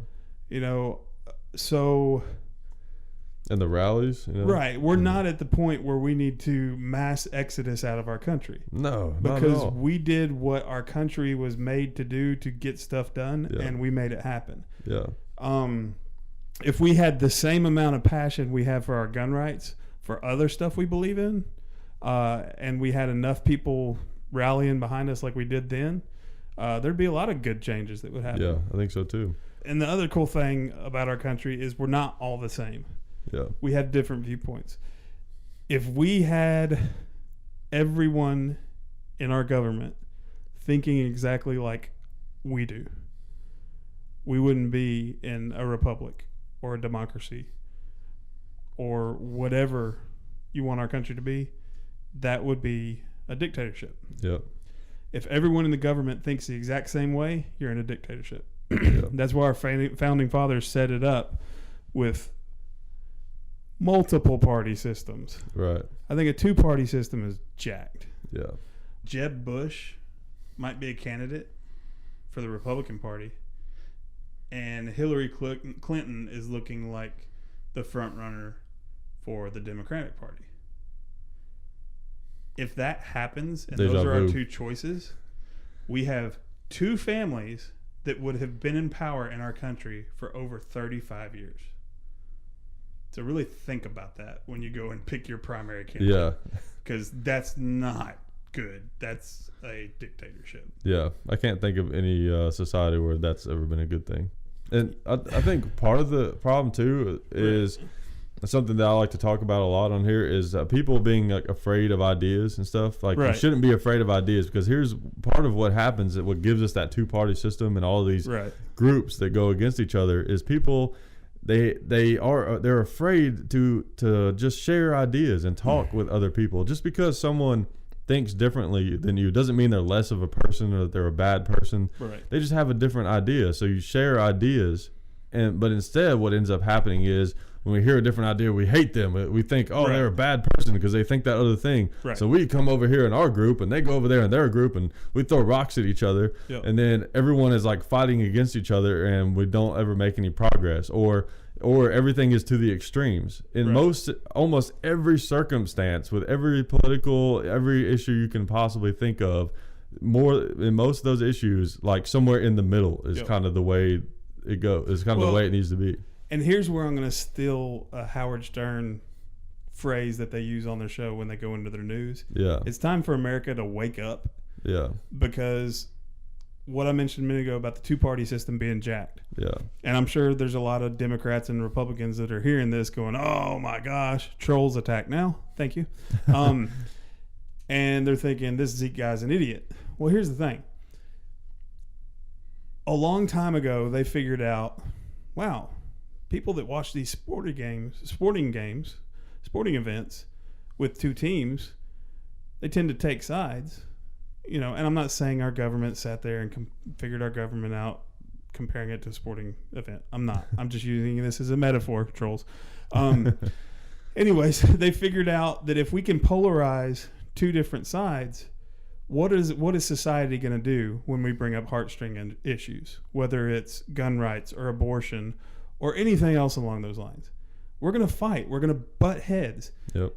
You know, so... And the rallies, you know? Right. We're not at the point where we need to mass exodus out of our country. No, not at because all. we did what our country was made to do to get stuff done, and we made it happen. Yeah. If we had the same amount of passion we have for our gun rights, for other stuff we believe in, and we had enough people rallying behind us like we did then, there'd be a lot of good changes that would happen. Yeah, I think so too. And the other cool thing about our country is we're not all the same. Yeah. We have different viewpoints. If we had everyone in our government thinking exactly like we do, we wouldn't be in a republic or a democracy or whatever you want our country to be. That would be a dictatorship. Yep. If everyone in the government thinks the exact same way, you're in a dictatorship. That's why our founding fathers set it up with multiple party systems. Right. I think a 2-party system is jacked. Yeah. Jeb Bush might be a candidate for the Republican Party, and Hillary Clinton is looking like the front runner for the Democratic Party. If that happens, and those are our 2 choices, we have 2 families that would have been in power in our country for over 35 years. So really think about that when you go and pick your primary candidate. Yeah. Because that's not good. That's a dictatorship. Yeah. I can't think of any society where that's ever been a good thing. And I think part of the problem, too, is something that I like to talk about a lot on here is people being like afraid of ideas and stuff. Like you shouldn't be afraid of ideas, because here's part of what happens, that what gives us that 2-party system and all of these groups that go against each other is people, they're afraid to just share ideas and talk with other people. Just because someone thinks differently than you doesn't mean they're less of a person or that they're a bad person. They just have a different idea. So you share ideas, but instead what ends up happening is when we hear a different idea, we hate them. We think, they're a bad person because they think that other thing. So we come over here in our group and they go over there in their group and we throw rocks at each other. And then everyone is like fighting against each other and we don't ever make any progress, or everything is to the extremes. In almost every circumstance, with every every issue you can possibly think of, in most of those issues, like somewhere in the middle is kind of the way it goes. It's kind of the way it needs to be. And here's where I'm going to steal a Howard Stern phrase that they use on their show when they go into their news. It's time for America to wake up. Because what I mentioned a minute ago about the 2-party system being jacked. And I'm sure there's a lot of Democrats and Republicans that are hearing this going, oh my gosh, trolls attack now. Thank you. And they're thinking, this Zeke guy's an idiot. Well, here's the thing. A long time ago, they figured out, wow, people that watch these sporting events with 2 teams, they tend to take sides. And I'm not saying our government sat there and figured our government out, comparing it to a sporting event. I'm not. I'm just using this as a metaphor, trolls. Anyways, they figured out that if we can polarize 2 different sides, what is society going to do when we bring up heartstring issues, whether it's gun rights or abortion or anything else along those lines? We're going to fight. We're going to butt heads.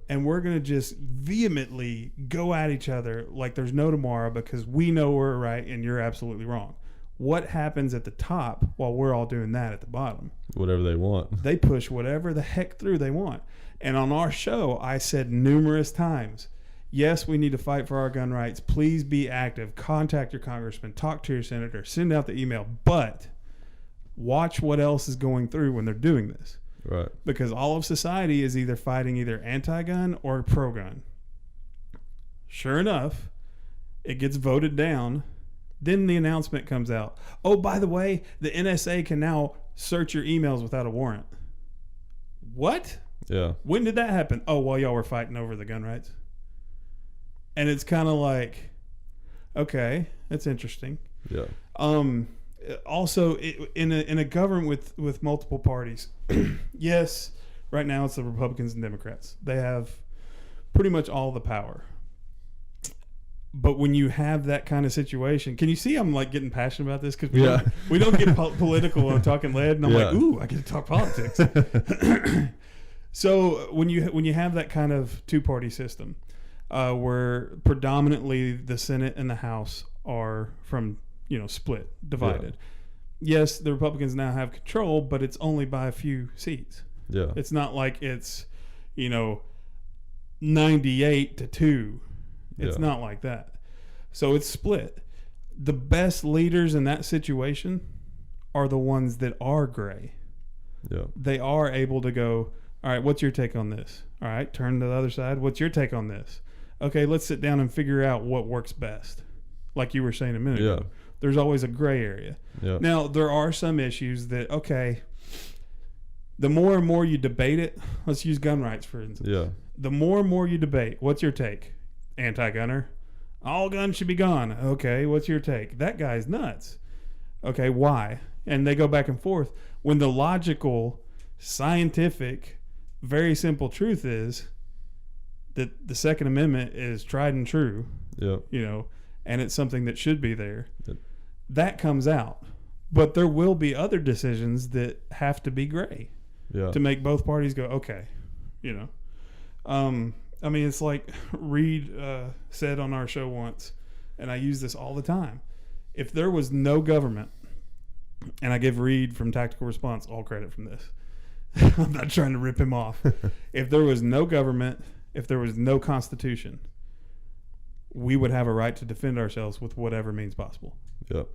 And we're going to just vehemently go at each other like there's no tomorrow, because we know we're right and you're absolutely wrong. What happens at the top while we're all doing that at the bottom? Whatever they want. They push whatever the heck through they want. And on our show, I said numerous times, yes, we need to fight for our gun rights. Please be active. Contact your congressman. Talk to your senator. Send out the email. But watch what else is going through when they're doing this. Because all of society is either fighting either anti-gun or pro-gun. Sure enough, it gets voted down. Then the announcement comes out. Oh, by the way, the NSA can now search your emails without a warrant. What? When did that happen? Oh, while y'all were fighting over the gun rights. And it's kind of like, okay, that's interesting. Also, in a government with multiple parties, yes, right now it's the Republicans and Democrats. They have pretty much all the power. But when you have that kind of situation, can you see I'm like getting passionate about this? Because we don't get political on Talking Lead, and I'm like, ooh, I get to talk politics. So when you have that kind of 2-party system, where predominantly the Senate and the House are from split, divided. Yes, the Republicans now have control, but it's only by a few seats. It's not like it's 98-2. It's not like that. So it's split. The best leaders in that situation are the ones that are gray. They are able to go, all right, what's your take on this? All right, turn to the other side. What's your take on this? Okay, let's sit down and figure out what works best. Like you were saying a minute ago. There's always a gray area. Now, there are some issues that, okay, the more and more you debate it, let's use gun rights, for instance. The more and more you debate, what's your take? Anti-gunner? All guns should be gone. Okay, what's your take? That guy's nuts. Okay, why? and they go back and forth. When the logical, scientific, very simple truth is that the Second Amendment is tried and true, Yep. you know, and it's something that should be there. Yep. That comes out. But there will be other decisions that have to be gray to make both parties go, okay, you know. I mean, it's like Reed said on our show once, and I use this all the time. If there was no government, and I give Reed from Tactical Response all credit from this. I'm not trying to rip him off. If there was no government, if there was no constitution, we would have a right to defend ourselves with whatever means possible. Yep.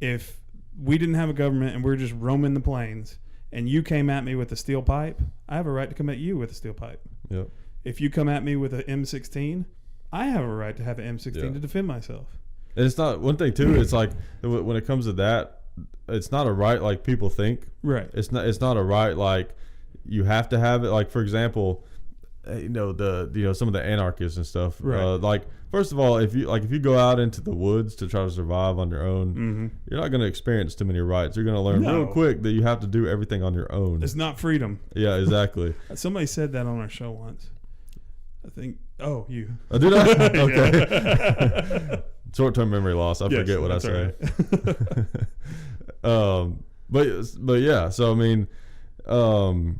If we didn't have a government and we were just roaming the plains and you came at me with a steel pipe, I have a right to come at you with a steel pipe. Yep. If you come at me with an M16, I have a right to have an M16 to defend myself. And it's not one thing too. It's like when it comes to that, it's not a right like people think. Right. It's not a right like you have to have it. Like for example, some of the anarchists and stuff. Right. Like first of all, if you go out into the woods to try to survive on your own, you're not going to experience too many rights. You're going to learn real quick that you have to do everything on your own. It's not freedom. Yeah, exactly. Somebody said that on our show once. I think. Oh, you. Oh, did I? Okay. Short-term memory loss. I forget what I say. Right. But yeah. So I mean, I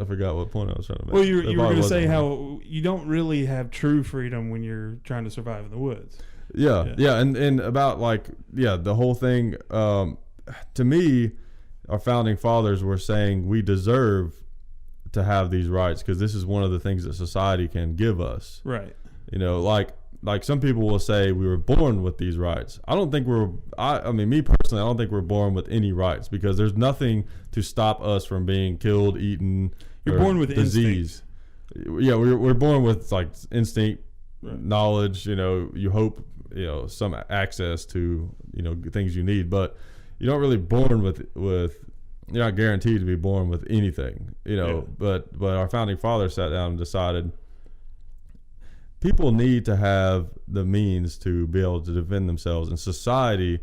forgot what point I was trying to make. Well, you were going to say how you don't really have true freedom when you're trying to survive in the woods. Yeah. And about the whole thing. To me, our founding fathers were saying we deserve to have these rights because this is one of the things that society can give us. Right. You know, like some people will say we were born with these rights. I don't think me personally, I don't think we're born with any rights because there's nothing to stop us from being killed, eaten, You're born with disease. Instinct. Yeah, we're born with like instinct, right. knowledge, you hope, some access to, things you need, but you're not really born with you're not guaranteed to be born with anything, but our founding fathers sat down and decided people need to have the means to be able to defend themselves, and society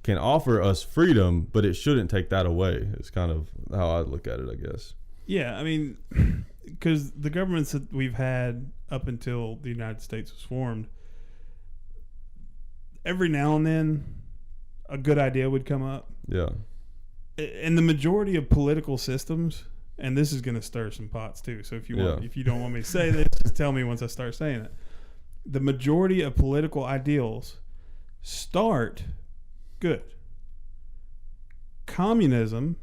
can offer us freedom, but it shouldn't take that away. It's kind of how I look at it, I guess. Yeah, I mean, because the governments that we've had up until the United States was formed, every now and then a good idea would come up. Yeah. And the majority of political systems, and this is going to stir some pots too, so if you don't want me to say this, just tell me once I start saying it. The majority of political ideals start good. Communism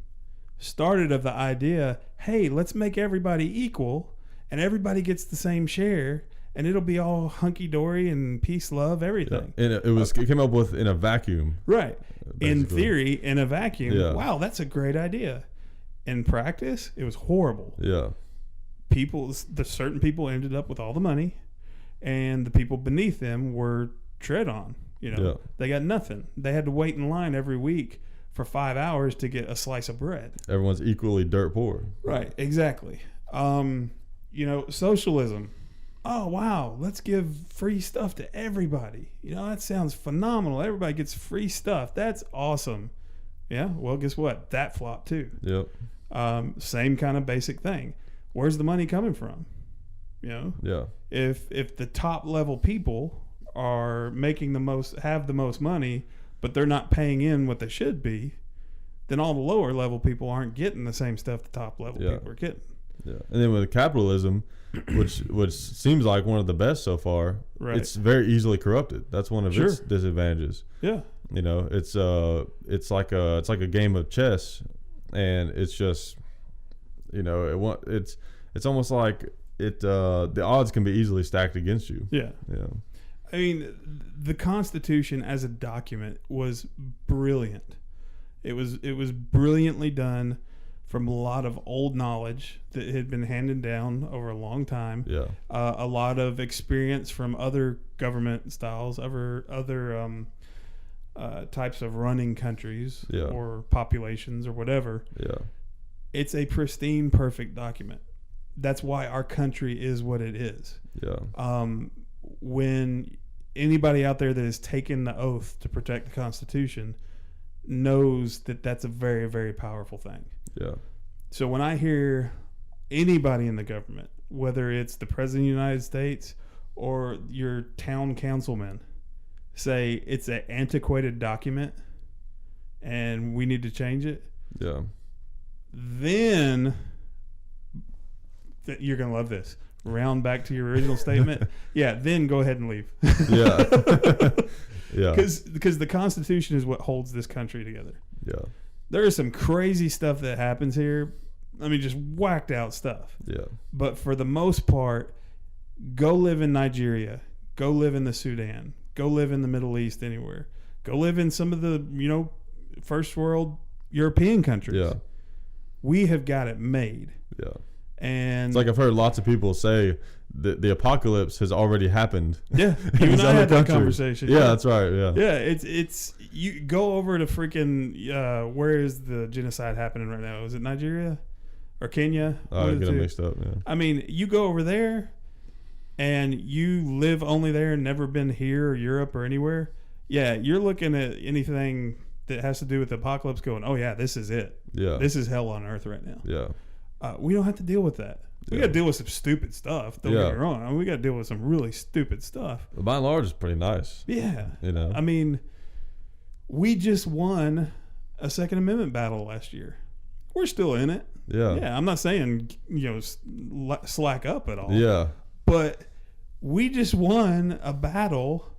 started of the idea, hey, let's make everybody equal and everybody gets the same share and it'll be all hunky-dory and peace, love, everything. Yeah. And it came up with in a vacuum. Right. Basically. In theory, in a vacuum, yeah. Wow, that's a great idea. In practice, it was horrible. Yeah. Certain people ended up with all the money and the people beneath them were tread on. Yeah. They got nothing. They had to wait in line every week for 5 hours to get a slice of bread. Everyone's equally dirt poor. Right, exactly. Socialism. Oh, wow, let's give free stuff to everybody. That sounds phenomenal. Everybody gets free stuff. That's awesome. Yeah, well, guess what? That flopped too. Yep. Same kind of basic thing. Where's the money coming from? Yeah. If the top level people are have the most money, but they're not paying in what they should be, then all the lower level people aren't getting the same stuff the top level people are getting. Yeah. And then with capitalism, which seems like one of the best so far, right. It's very easily corrupted. That's one of its disadvantages. Yeah. It's like a game of chess, and it's just it's almost like the odds can be easily stacked against you. Yeah. Yeah. I mean, the Constitution as a document was brilliant. It was brilliantly done from a lot of old knowledge that had been handed down over a long time. Yeah. A lot of experience from other government styles, other types of running countries or populations or whatever. Yeah. It's a pristine, perfect document. That's why our country is what it is. Yeah. When anybody out there that has taken the oath to protect the Constitution, knows that that's a very, very powerful thing. Yeah. So when I hear anybody in the government, whether it's the President of the United States or your town councilman, say it's an antiquated document and we need to change it, Yeah. then you're going to love this. Round back to your original statement. Yeah, then go ahead and leave. Yeah. Yeah. Because the Constitution is what holds this country together. Yeah. There is some crazy stuff that happens here. I mean, just whacked out stuff. Yeah. But for the most part, go live in Nigeria. Go live in the Sudan. Go live in the Middle East, anywhere. Go live in some of the, first world European countries. Yeah. We have got it made. Yeah. And it's like I've heard lots of people say that the apocalypse has already happened. Yeah. You and I had that conversation. Yeah, that's right. Yeah. Yeah. It's you go over to freaking where is the genocide happening right now? Is it Nigeria or Kenya? I get them mixed up. Yeah. I mean, you go over there and you live only there and never been here or Europe or anywhere. Yeah, you're looking at anything that has to do with the apocalypse going, oh yeah, this is it. Yeah. This is hell on earth right now. Yeah. We don't have to deal with that. We got to deal with some stupid stuff. Don't get me wrong. I mean, we got to deal with some really stupid stuff. But by and large, it's pretty nice. Yeah. I mean, we just won a Second Amendment battle last year. We're still in it. Yeah. Yeah. I'm not saying, slack up at all. Yeah. But we just won a battle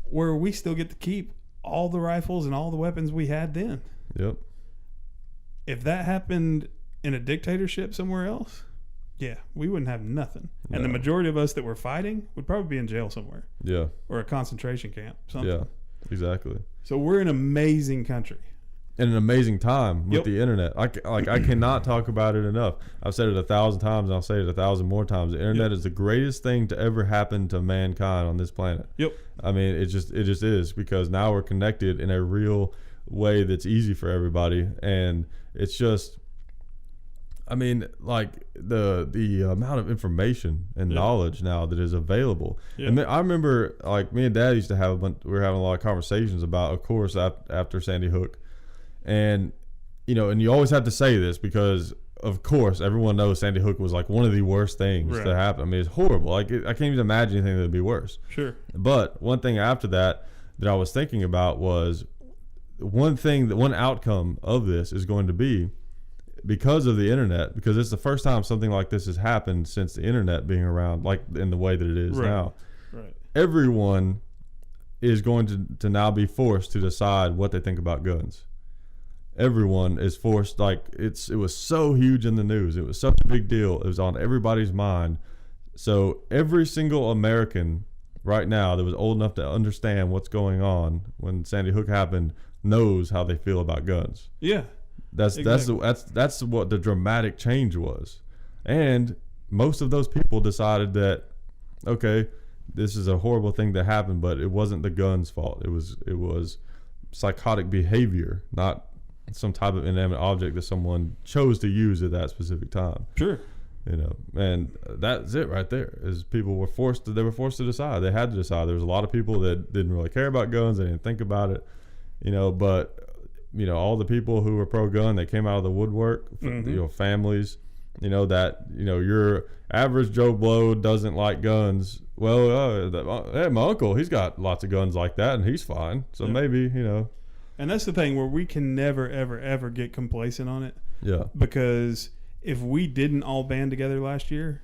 where we still get to keep all the rifles and all the weapons we had then. Yep. If that happened in a dictatorship somewhere else, yeah, we wouldn't have nothing. And the majority of us that were fighting would probably be in jail somewhere. Yeah. Or a concentration camp. Something. Yeah, exactly. So we're an amazing country. And an amazing time with the internet. I cannot talk about it enough. I've said it 1,000 times, and I'll say it 1,000 more times. The internet is the greatest thing to ever happen to mankind on this planet. Yep. I mean, it just is, because now we're connected in a real way that's easy for everybody, and it's just, I mean, like the amount of information and knowledge now that is available. Yeah. And I remember, like, me and Dad used to have we were having a lot of conversations about, of course, after Sandy Hook. And, and you always have to say this because, of course, everyone knows Sandy Hook was like one of the worst things to happen. I mean, it's horrible. Like, I can't even imagine anything that would be worse. Sure. But one thing after that I was thinking about was one outcome of this is going to be, because of the internet, because it's the first time something like this has happened since the internet being around, like in the way that it is now. Right. Everyone is going to now be forced to decide what they think about guns. Everyone is forced, like it was so huge in the news. It was such a big deal. It was on everybody's mind. So every single American right now that was old enough to understand what's going on when Sandy Hook happened knows how they feel about guns. Yeah. That's what the dramatic change was. And most of those people decided that, okay, this is a horrible thing that happened, but it wasn't the gun's fault. It was psychotic behavior, not some type of inanimate object that someone chose to use at that specific time. Sure. And that's it right there. Is people were forced to decide. They had to decide. There was a lot of people that didn't really care about guns. They didn't think about it, but all the people who were pro-gun, they came out of the woodwork, families, that, your average Joe Blow doesn't like guns. Well, my uncle, he's got lots of guns like that and he's fine. So maybe, And that's the thing where we can never, ever, ever get complacent on it. Yeah. Because if we didn't all band together last year.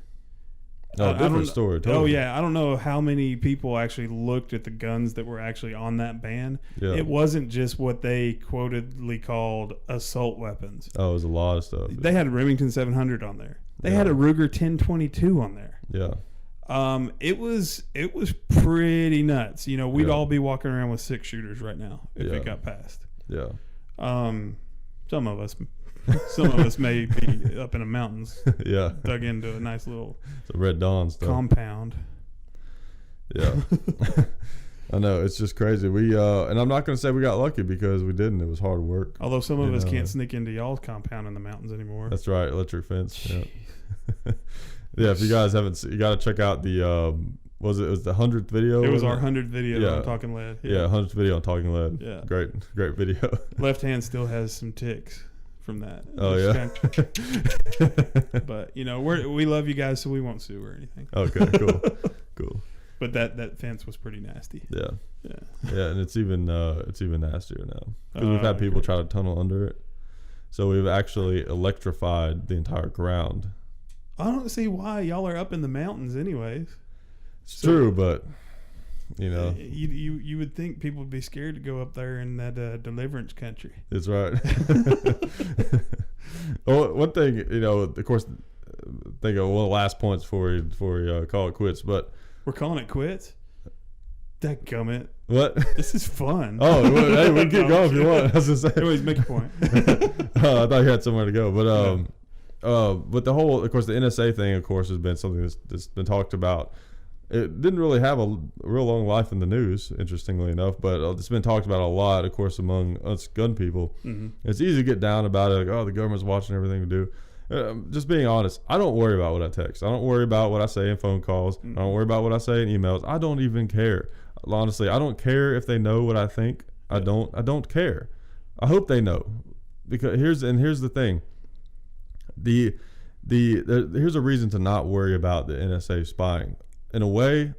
Different story. Totally. Oh, yeah. I don't know how many people actually looked at the guns that were actually on that ban. Yeah. It wasn't just what they quotedly called assault weapons. Oh, it was a lot of stuff. They had a Remington 700 on there. They had a Ruger 1022 on there. Yeah. It was pretty nuts. We'd all be walking around with 6-shooters right now if it got passed. Yeah. Some of us may be up in the mountains. Yeah. Dug into a nice little it's a Red Dawn stuff. Compound. Yeah. I know, it's just crazy. We and I'm not going to say we got lucky because we didn't. It was hard work. Although some of us can't sneak into y'all's compound in the mountains anymore. That's right, electric fence. Yeah. Yeah, if you guys haven't, you got to check out the was the 100th video? It was our 100th video on Talking Lead. Yeah, 100th video on Talking Lead. Yeah. Great video. Left hand still has some ticks from that. Oh, yeah. But, we love you guys, so we won't sue or anything. Okay, cool. But that fence was pretty nasty. Yeah. Yeah. Yeah, and it's even nastier now. Because we've had people try to tunnel under it. So we've actually electrified the entire ground. I don't see why. Y'all are up in the mountains anyways. It's true, but you would think people would be scared to go up there in that deliverance country. That's right. Well, one thing, of course, think of one of the last points before we call it quits, but we're calling it quits. Dadgummit. What? This is fun. Oh, well, hey, we can keep going if you want. I was gonna say. Anyways, make a point. I thought you had somewhere to go, but the whole, of course, the NSA thing, of course, has been something that's been talked about. It didn't really have a real long life in the news, interestingly enough, but it's been talked about a lot, of course, among us gun people. Mm-hmm. It's easy to get down about it, like, the government's watching everything we do. Just being honest, I don't worry about what I text. I don't worry about what I say in phone calls. Mm-hmm. I don't worry about what I say in emails. I don't even care. Honestly, I don't care if they know what I think. I don't care. I hope they know, because here's the thing. Here's a reason to not worry about the NSA spying. In a way,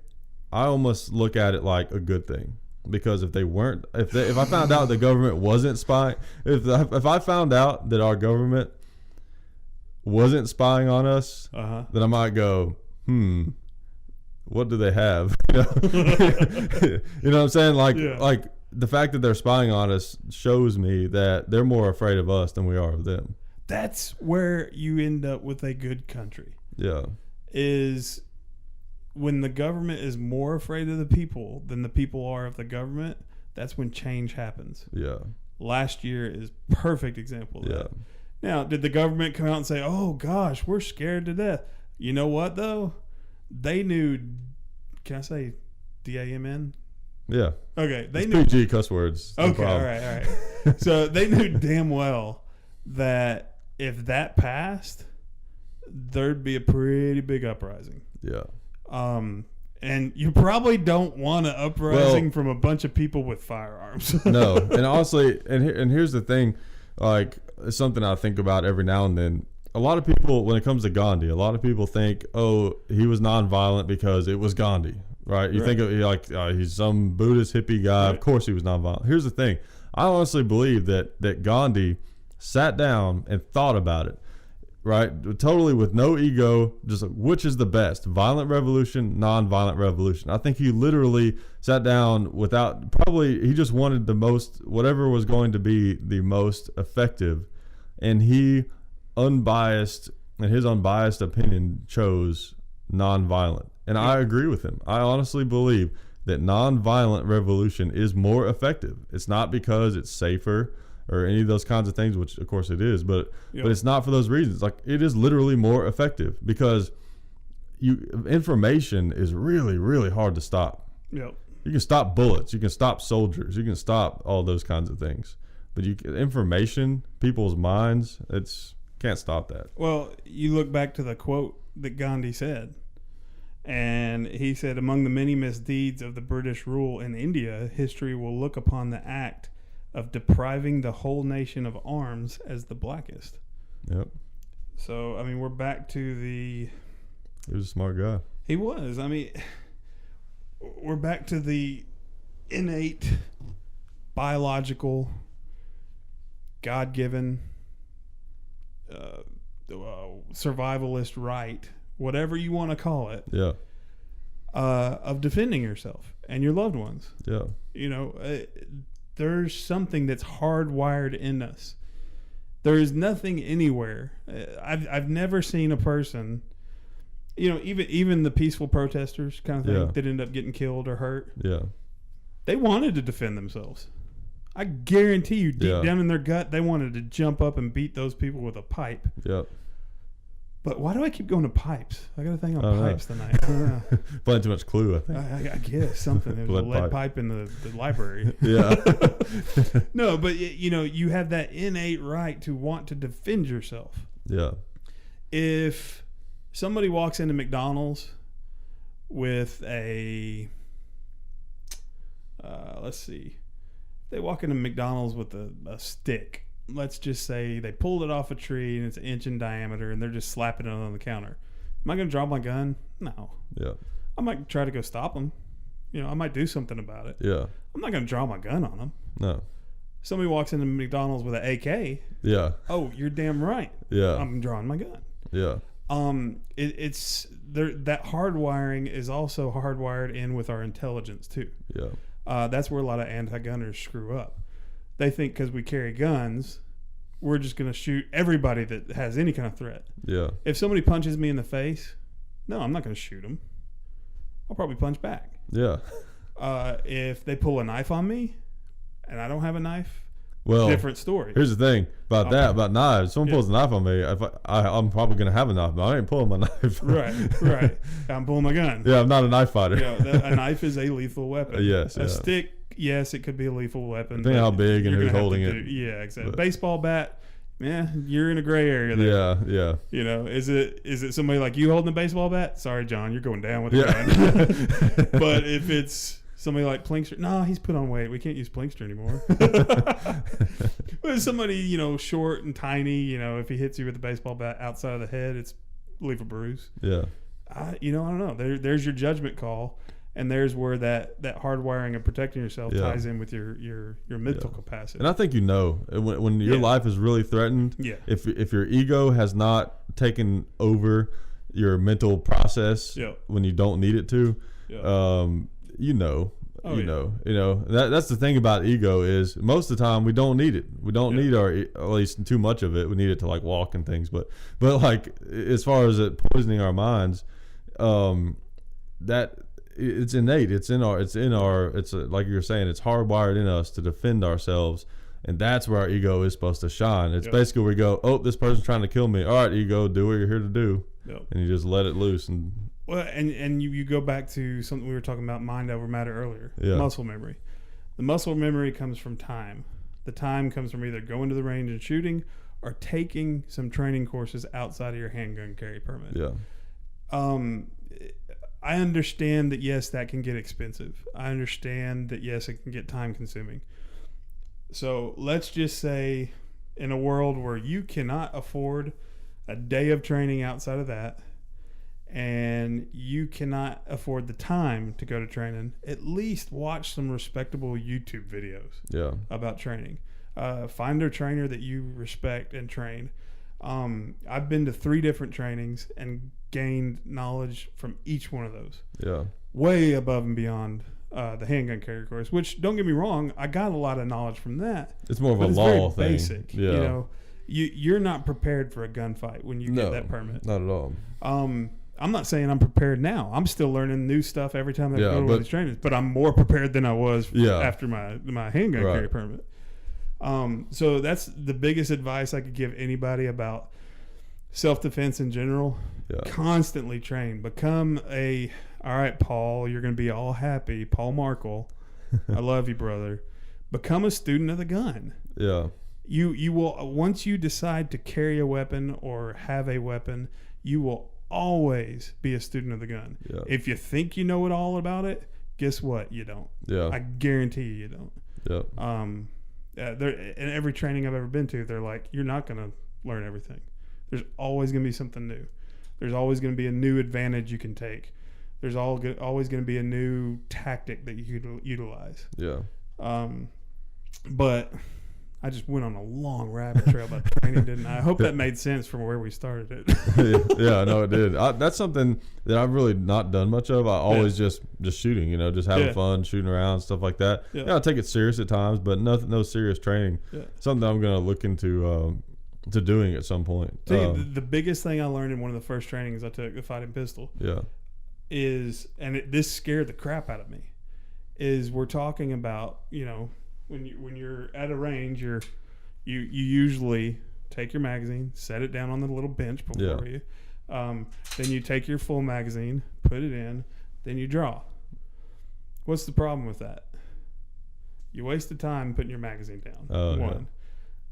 I almost look at it like a good thing, because if I found out the government wasn't spying, if I found out that our government wasn't spying on us, then I might go, what do they have? You know what I'm saying? Like the fact that they're spying on us shows me that they're more afraid of us than we are of them. That's where you end up with a good country. Yeah. Is when the government is more afraid of the people than the people are of the government, that's when change happens. Yeah. Last year is perfect example of that. Now, did the government come out and say, oh gosh, we're scared to death? You know what though? They knew, can I say DAMN? Yeah. Okay. They knew PG cuss words. No okay, all right. So they knew damn well that if that passed, there'd be a pretty big uprising. Yeah. And you probably don't want an uprising from a bunch of people with firearms. No, and honestly, and here's the thing, like, it's something I think about every now and then. A lot of people, when it comes to Gandhi, a lot of people think, oh, he was nonviolent because it was Gandhi, right? You think of he's some Buddhist hippie guy. Right. Of course he was nonviolent. Here's the thing. I honestly believe that Gandhi sat down and thought about it. Right, totally with no ego, just like, which is the best, violent revolution, non-violent revolution. I think he literally sat down he just wanted the most, whatever was going to be the most effective, and he in his unbiased opinion, chose non-violent. And I agree with him. I honestly believe that non-violent revolution is more effective. It's not because it's safer or any of those kinds of things, which of course it is, but it's not for those reasons. Like, it is literally more effective because information is really, really hard to stop. Yep. You can stop bullets, you can stop soldiers, you can stop all those kinds of things, but information, people's minds, can't stop that. Well, you look back to the quote that Gandhi said, and he said, among the many misdeeds of the British rule in India, history will look upon the act of depriving the whole nation of arms as the blackest. Yep. So, I mean, we're back to He was a smart guy. He was. I mean, we're back to the innate, biological, God-given, survivalist right, whatever you want to call it. Yeah. Of defending yourself and your loved ones. Yeah. There's something that's hardwired in us. There is nothing anywhere. I've never seen a person, even the peaceful protesters kind of thing that end up getting killed or hurt. Yeah. They wanted to defend themselves. I guarantee you, deep down in their gut, they wanted to jump up and beat those people with a pipe. Yeah. But why do I keep going to pipes? I got a thing on pipes tonight. I don't know. Playing too much Clue, I think. I guess something. There was a lead pipe in the library. Yeah. No, but you have that innate right to want to defend yourself. Yeah. If somebody walks into McDonald's with a, let's see, they walk into McDonald's with a stick. Let's just say they pulled it off a tree and it's an inch in diameter and they're just slapping it on the counter. Am I going to draw my gun? No. Yeah. I might try to go stop them. I might do something about it. Yeah. I'm not going to draw my gun on them. No. Somebody walks into McDonald's with an AK. Yeah. Oh, you're damn right. Yeah. I'm drawing my gun. Yeah. It's there. That hardwiring is also hardwired in with our intelligence too. Yeah. That's where a lot of anti-gunners screw up. They think because we carry guns, we're just going to shoot everybody that has any kind of threat. Yeah. If somebody punches me in the face, no, I'm not going to shoot them. I'll probably punch back. Yeah. If they pull a knife on me and I don't have a knife, well, different story. Here's the thing about knives. Someone pulls a knife on me, I'm probably going to have a knife, but I ain't pulling my knife. Right. I'm pulling my gun. Yeah, I'm not a knife fighter. A knife is a lethal weapon. Yes. A stick, yes, it could be a lethal weapon. Depending how big and who's holding it. Yeah, exactly. Baseball bat, you're in a gray area there. Yeah. Is it somebody like you holding a baseball bat? Sorry, John, you're going down with the gun. But if it's somebody like Plinkster, no, he's put on weight. We can't use Plinkster anymore. But if somebody, short and tiny, if he hits you with a baseball bat outside of the head, it's leave a bruise. Yeah. I don't know. There's your judgment call. And there's where that hardwiring and protecting yourself ties in with your mental capacity. And I think when your life is really threatened, if your ego has not taken over your mental process when you don't need it to, that's the thing about ego is most of the time we don't need it. We don't need at least too much of it. We need it to like walk and things, but like as far as it poisoning our minds, that. It's innate. It's like you were saying, it's hardwired in us to defend ourselves, and that's where our ego is supposed to shine. It's basically we go, oh, this person's trying to kill me. All right, ego, do what you're here to do, and you just let it loose. And you go back to something we were talking about, mind over matter earlier. Muscle memory. The muscle memory comes from time. The time comes from either going to the range and shooting, or taking some training courses outside of your handgun carry permit. I understand that, yes, that can get expensive. I understand that, yes, it can get time consuming. So let's just say in a world where you cannot afford a day of training outside of that, and you cannot afford the time to go to training, at least watch some respectable YouTube videos about training. Find a trainer that you respect and train. I've been to 3 different trainings and gained knowledge from each one of those. Way above and beyond the handgun carrier course, which, don't get me wrong, I got a lot of knowledge from that. It's more of a law thing. Basic. Yeah. You're not prepared for a gunfight when you get that permit. Not at all. I'm not saying I'm prepared now. I'm still learning new stuff every time I go to one of these trainings, but I'm more prepared than I was after my handgun carry permit. So that's the biggest advice I could give anybody about self-defense in general. Constantly train. Become all right, Paul, you're going to be all happy. Paul Markle, I love you, brother. Become a student of the gun. You will, once you decide to carry a weapon or have a weapon, you will always be a student of the gun. If you think you know it all about it, guess what? You don't. I guarantee you don't. In every training I've ever been to, they're like, you're not going to learn everything. There's always going to be something new. There's always going to be a new advantage you can take. There's always going to be a new tactic that you could utilize. But I just went on a long rabbit trail about training, didn't I? I hope that made sense from where we started it. No, it did. That's something that I've really not done much of. I always just shooting, just having fun, shooting around, stuff like that. I take it serious at times, but no serious training. Something I'm going to look into to doing at some point. The biggest thing I learned in one of the first trainings I took, the fighting pistol, is, and this scared the crap out of me, is we're talking about, when you're at a range, you usually take your magazine, set it down on the little bench before you. Then you take your full magazine, put it in, then you draw. What's the problem with that? You wasted time putting your magazine down. One.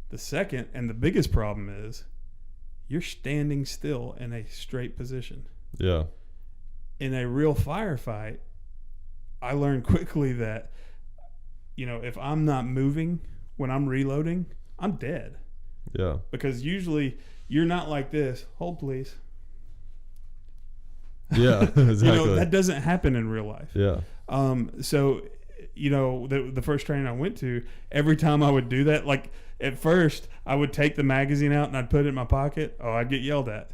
The second and the biggest problem is you're standing still in a straight position. in a real firefight, I learned quickly that, if I'm not moving when I'm reloading, I'm dead. Yeah. Because usually you're not like this. Hold, please. Yeah, exactly. That doesn't happen in real life. Yeah. So, the first training I went to, every time I would do that, like at first I would take the magazine out and I'd put it in my pocket. Oh, I'd get yelled at.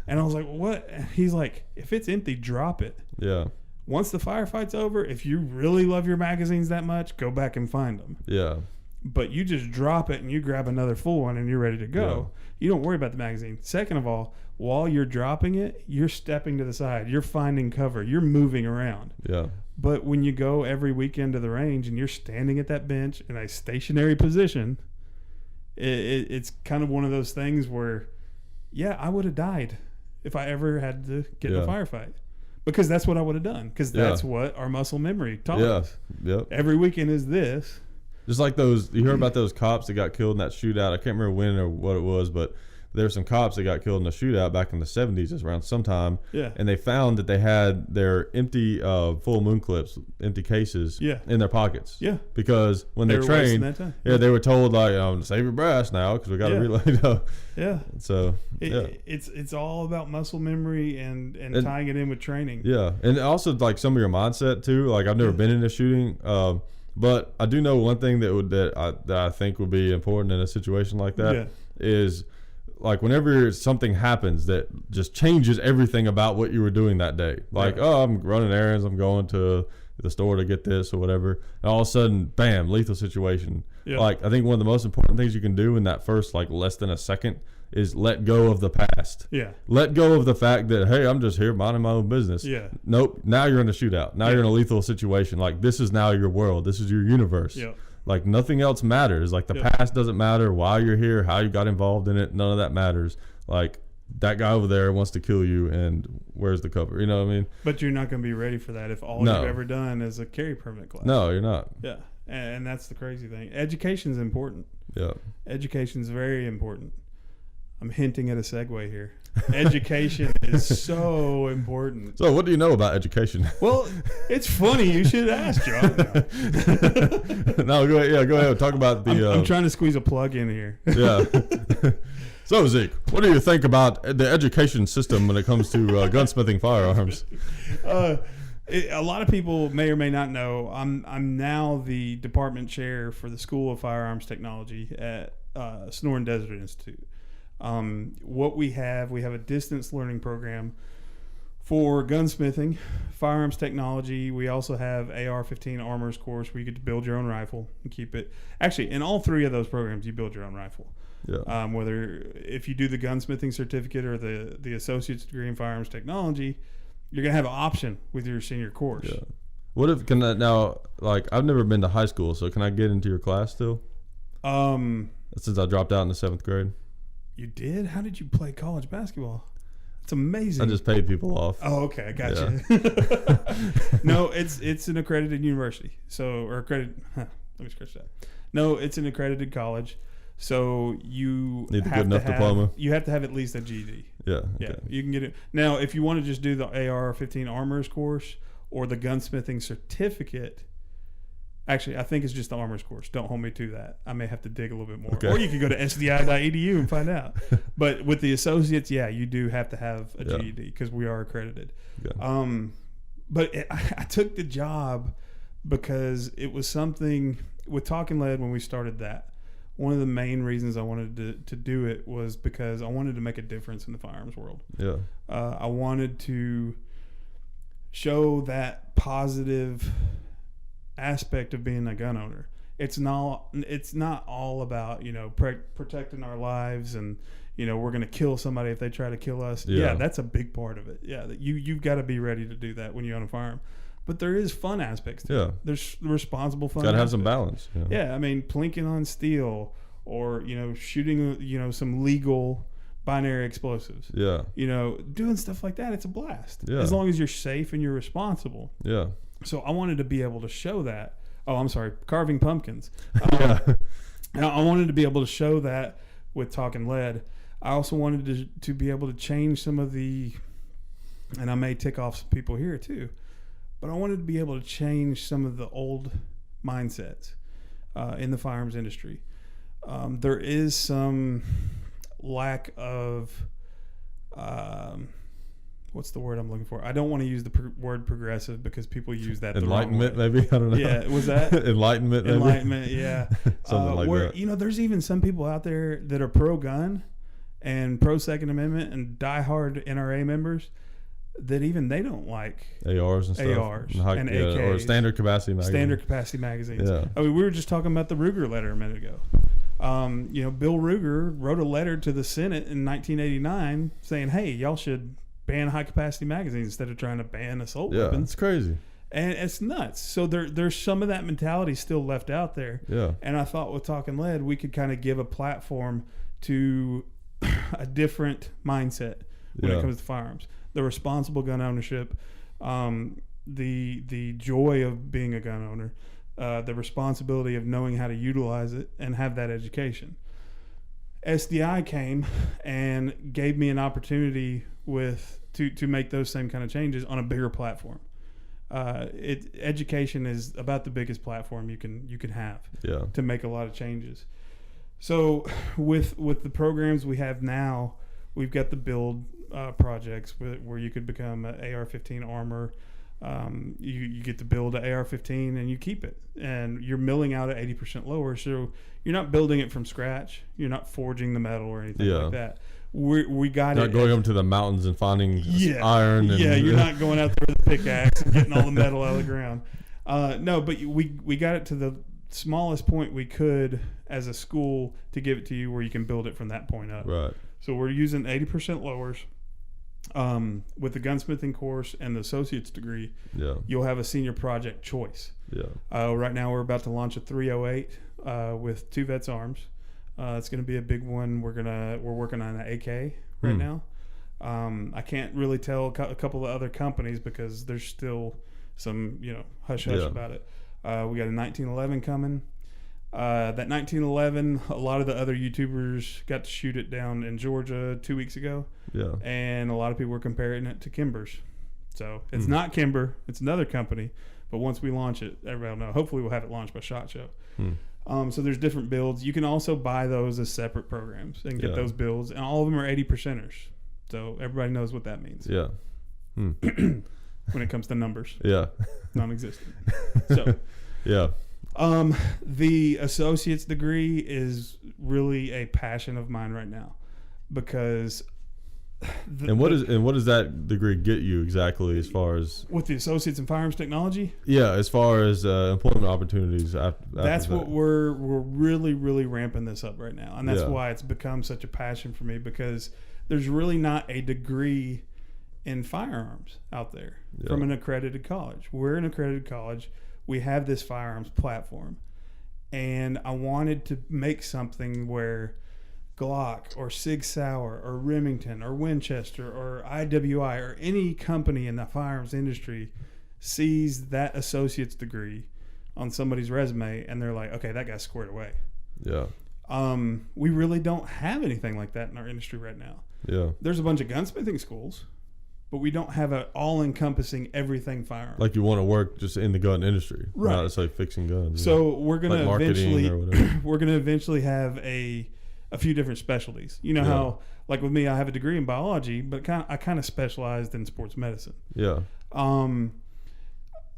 And I was like, what? And he's like, if it's empty, drop it. Yeah. Once the firefight's over, if you really love your magazines that much, go back and find them. Yeah. But you just drop it and you grab another full one and you're ready to go. Yeah. You don't worry about the magazine. Second of all, while you're dropping it, you're stepping to the side. You're finding cover. You're moving around. Yeah. But when you go every weekend to the range and you're standing at that bench in a stationary position, it's kind of one of those things where, yeah, I would have died if I ever had to get in a firefight. Because that's what I would have done. Because that's what our muscle memory taught us. Yep. Every weekend is this. Just like those, you heard about those cops that got killed in that shootout. I can't remember when or what it was, but there were some cops that got killed in a shootout back in the 70s, just around sometime. Yeah. And they found that they had their empty full moon clips, empty cases in their pockets. Yeah. Because when they trained, they were told, like, save your brass now because we got to reload. Yeah. So, It's all about muscle memory and tying it in with training. Yeah. And also, like, some of your mindset, too. Like, I've never been in a shooting, but I do know one thing that I think would be important in a situation like that is, like, whenever something happens that just changes everything about what you were doing that day. Like, I'm running errands, I'm going to the store to get this or whatever, and all of a sudden, bam, lethal situation. Yeah. Like, I think one of the most important things you can do in that first, like, less than a second is let go of the past. Yeah. Let go of the fact that, hey, I'm just here minding my own business. Yeah. Nope. Now you're in a shootout. Now you're in a lethal situation. Like, this is now your world. This is your universe. Yeah. Like, nothing else matters. Like, the past doesn't matter. Why you're here, how you got involved in it. None of that matters. Like, that guy over there wants to kill you, and where's the cover? You know what I mean? But you're not going to be ready for that if all you've ever done is a carry permit class. No, you're not. Yeah. And that's the crazy thing. Education's important. Yeah. Education's very important. I'm hinting at a segue here. Education is so important. So what do you know about education? Well, it's funny. You should ask, John. No, go ahead. Yeah, go ahead. Talk about the... I'm trying to squeeze a plug in here. Yeah. So, Zeke, what do you think about the education system when it comes to gunsmithing firearms? A lot of people may or may not know, I'm now the department chair for the School of Firearms Technology at Sonoran Desert Institute. What we have a distance learning program for gunsmithing, firearms technology. We also have AR-15 armorers course where you get to build your own rifle and keep it. Actually, in all three of those programs, you build your own rifle. Yeah. Whether if you do the gunsmithing certificate or the associate's degree in firearms technology, you're gonna have an option with your senior course. Yeah. What if now? Like, I've never been to high school, so can I get into your class still? Since I dropped out in the 7th grade. You did? How did you play college basketball? It's amazing. I just paid people off. Oh, okay, I got you. No, it's an accredited university. Let me scratch that. No, it's an accredited college. So you need a good enough diploma. You have to have at least a GED. Yeah. Okay. Yeah, you can get it. Now, if you want to just do the AR-15 armorers course or the gunsmithing certificate, actually, I think it's just the armorers course. Don't hold me to that. I may have to dig a little bit more. Okay. Or you can go to sdi.edu and find out. But with the associates, you do have to have a GED because we are accredited. Yeah. But I took the job because it was something with Talking Lead when we started that. One of the main reasons I wanted to do it was because I wanted to make a difference in the firearms world. Yeah. I wanted to show that positive aspect of being a gun owner. It's not all about, protecting our lives and, we're going to kill somebody if they try to kill us. Yeah, that's a big part of it. Yeah, you've got to be ready to do that when you own a firearm. But there is fun aspects to it. There's responsible fun. Got to have some balance. Yeah, I mean, plinking on steel or, shooting, some legal binary explosives. Yeah. Doing stuff like that, it's a blast. Yeah. As long as you're safe and you're responsible. Yeah. So I wanted to be able to show that. Oh, I'm sorry, carving pumpkins. I wanted to be able to show that with Talking Lead. I also wanted to be able to change some of the and I may tick off some people here too, but I wanted to be able to change some of the old mindsets in the firearms industry. There is some lack of what's the word I'm looking for? I don't want to use the word progressive because people use that enlightenment, the wrong way. maybe. I don't know. Yeah, was that enlightenment? Maybe? Enlightenment, yeah. Something like where, that. You know, there's even some people out there that are pro-gun and pro-Second Amendment and diehard NRA members that even they don't like ARs and stuff. ARs and AKs. Or standard capacity magazines. Standard capacity magazines. Yeah. I mean, we were just talking about the Ruger letter a minute ago. You know, Bill Ruger wrote a letter to the Senate in 1989 saying, hey, y'all should ban high-capacity magazines instead of trying to ban assault weapons. Yeah, it's crazy. And it's nuts. So there's some of that mentality still left out there. Yeah. And I thought with Talking Lead, we could kind of give a platform to a different mindset when it comes to firearms. The responsible gun ownership, the joy of being a gun owner, the responsibility of knowing how to utilize it and have that education. SDI came and gave me an opportunity to make those same kind of changes on a bigger platform. Education is about the biggest platform you can have to make a lot of changes. So with the programs we have now, we've got the build projects where you could become an AR-15 armor. You get to build an AR-15 and you keep it, and you're milling out at 80% lower, so you're not building it from scratch. You're not forging the metal or anything like that. We got not it. going up to the mountains and finding iron. And, you're not going out there with a pickaxe and getting all the metal out of the ground. No, but we got it to the smallest point we could as a school to give it to you, where you can build it from that point up. Right. So we're using 80% lowers. With the gunsmithing course and the associate's degree, you'll have a senior project choice. Right now we're about to launch a 308 with 2 Vets Arms. It's going to be a big one. We're working on an AK right now. I can't really tell a couple of other companies because there's still some hush about it. We got a 1911 coming. That 1911, a lot of the other YouTubers got to shoot it down in Georgia 2 weeks ago. And a lot of people were comparing it to Kimber's. So it's not Kimber, it's another company. But once we launch it, everybody will know. Hopefully we'll have it launched by SHOT Show. So there's different builds. You can also buy those as separate programs and get those builds. And all of them are 80%ers. So everybody knows what that means. When it comes to numbers. Non-existent. So the associate's degree is really a passion of mine right now, because what does that degree get you exactly, as far as with the associates in firearms technology? As far as employment opportunities after that's that. what we're really ramping this up right now, and that's why it's become such a passion for me, because there's really not a degree in firearms out there from an accredited college. We're an accredited college. We have this firearms platform, and I wanted to make something where Glock or Sig Sauer or Remington or Winchester or IWI or any company in the firearms industry sees that associate's degree on somebody's resume and they're like, okay, that guy's squared away. We really don't have anything like that in our industry right now. There's a bunch of gunsmithing schools, but we don't have an all-encompassing everything firearm. Like you want to work just in the gun industry, right? Not just like fixing guns. So we're gonna eventually have a few different specialties. You know how, like with me, I have a degree in biology, but I kind of specialized in sports medicine.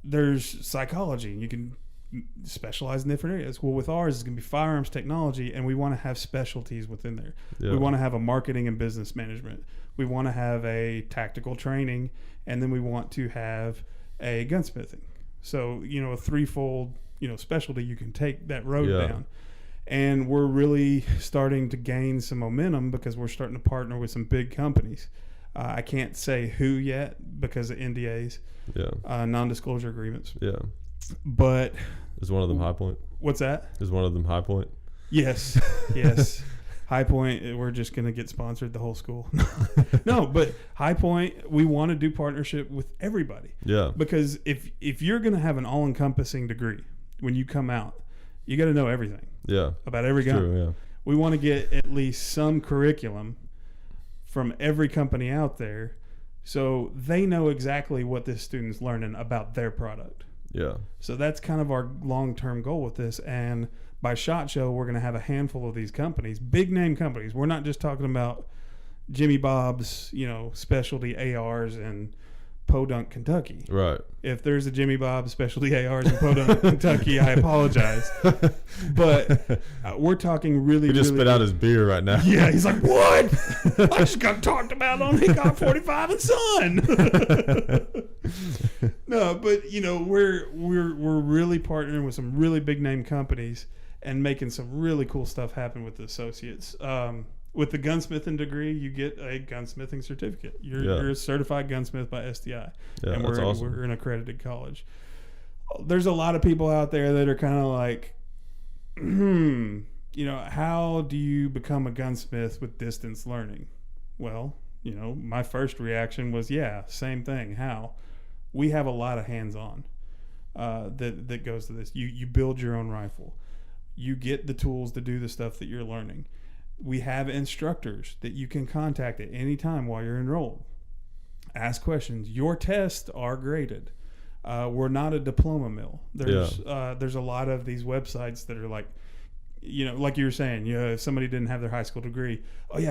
There's psychology. You can specialize in different areas. Well, with ours, it's going to be firearms technology, and we want to have specialties within there. We want to have a marketing and business management. We want to have a tactical training, and then we want to have a gunsmithing. So, a threefold, specialty you can take that road down. And we're really starting to gain some momentum because we're starting to partner with some big companies. I can't say who yet because of NDAs, non-disclosure agreements. But is one of them High Point? What's that? Is one of them High Point? Yes. High Point, we're just going to get sponsored the whole school. No, but High Point, we want to do partnership with everybody. Because if you're going to have an all-encompassing degree when you come out, you got to know everything. About every gun. True, We want to get at least some curriculum from every company out there So they know exactly what this student's learning about their product. Yeah. So that's kind of our long-term goal with this. And by SHOT Show, we're going to have a handful of these companies, big name companies. We're not just talking about Jimmy Bob's, specialty ARs in Podunk, Kentucky. Right. If there's a Jimmy Bob's specialty ARs in Podunk, Kentucky, I apologize. But we're talking really, He just really spit out his beer right now. Yeah, he's like, what? I just got talked about on Hickok 45 and Son. No, but we're really partnering with some really big name companies and making some really cool stuff happen with the associates. With the gunsmithing degree, you get a gunsmithing certificate. You're a certified gunsmith by SDI, and that's awesome. we're an accredited college. There's a lot of people out there that are kind of like, how do you become a gunsmith with distance learning? Well, my first reaction was, same thing. How? We have a lot of hands-on that goes to this. You build your own rifle. You get the tools to do the stuff that you're learning. We have instructors that you can contact at any time while you're enrolled. Ask questions. Your tests are graded. We're not a diploma mill. There's a lot of these websites that are like, like you were saying, if somebody didn't have their high school degree,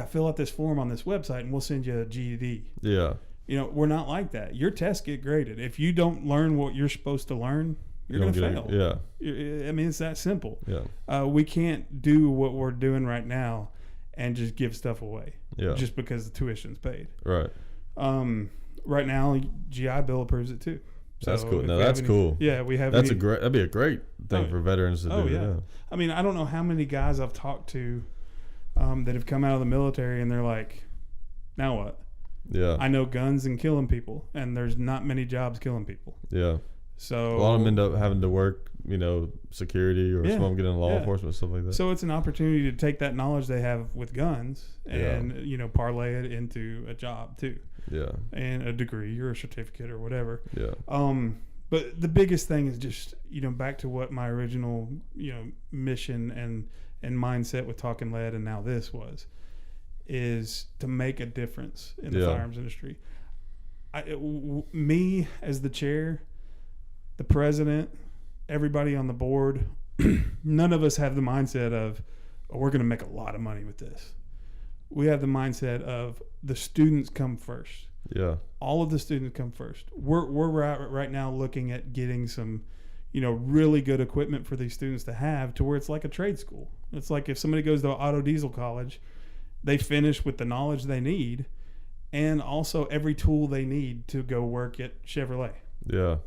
fill out this form on this website and we'll send you a GED. Yeah. We're not like that. Your tests get graded. If you don't learn what you're supposed to learn, you're going to fail. I mean, it's that simple. Yeah. We can't do what we're doing right now and just give stuff away just because the tuition's paid. Right. Right now, GI Bill approves it too. So that's cool. No, that's cool. Yeah, we have. That'd be a great thing for veterans to do. Yeah. I mean, I don't know how many guys I've talked to that have come out of the military and they're like, now what? Yeah. I know guns and killing people, and there's not many jobs killing people. Yeah. So a lot of them end up having to work, security, or some of them get into law enforcement, stuff like that. So it's an opportunity to take that knowledge they have with guns and parlay it into a job too. Yeah. And a degree or a certificate or whatever. Yeah. But the biggest thing is just back to what my original mission and mindset with Talking Lead and now this is to make a difference in the firearms industry. Me as the chair, the president, everybody on the board, none of us have the mindset of, we're going to make a lot of money with this. We have the mindset of the students come first. Yeah. All of the students come first. We're right now looking at getting some, really good equipment for these students to have to where it's like a trade school. It's like if somebody goes to auto diesel college, they finish with the knowledge they need and also every tool they need to go work at Chevrolet. Yeah.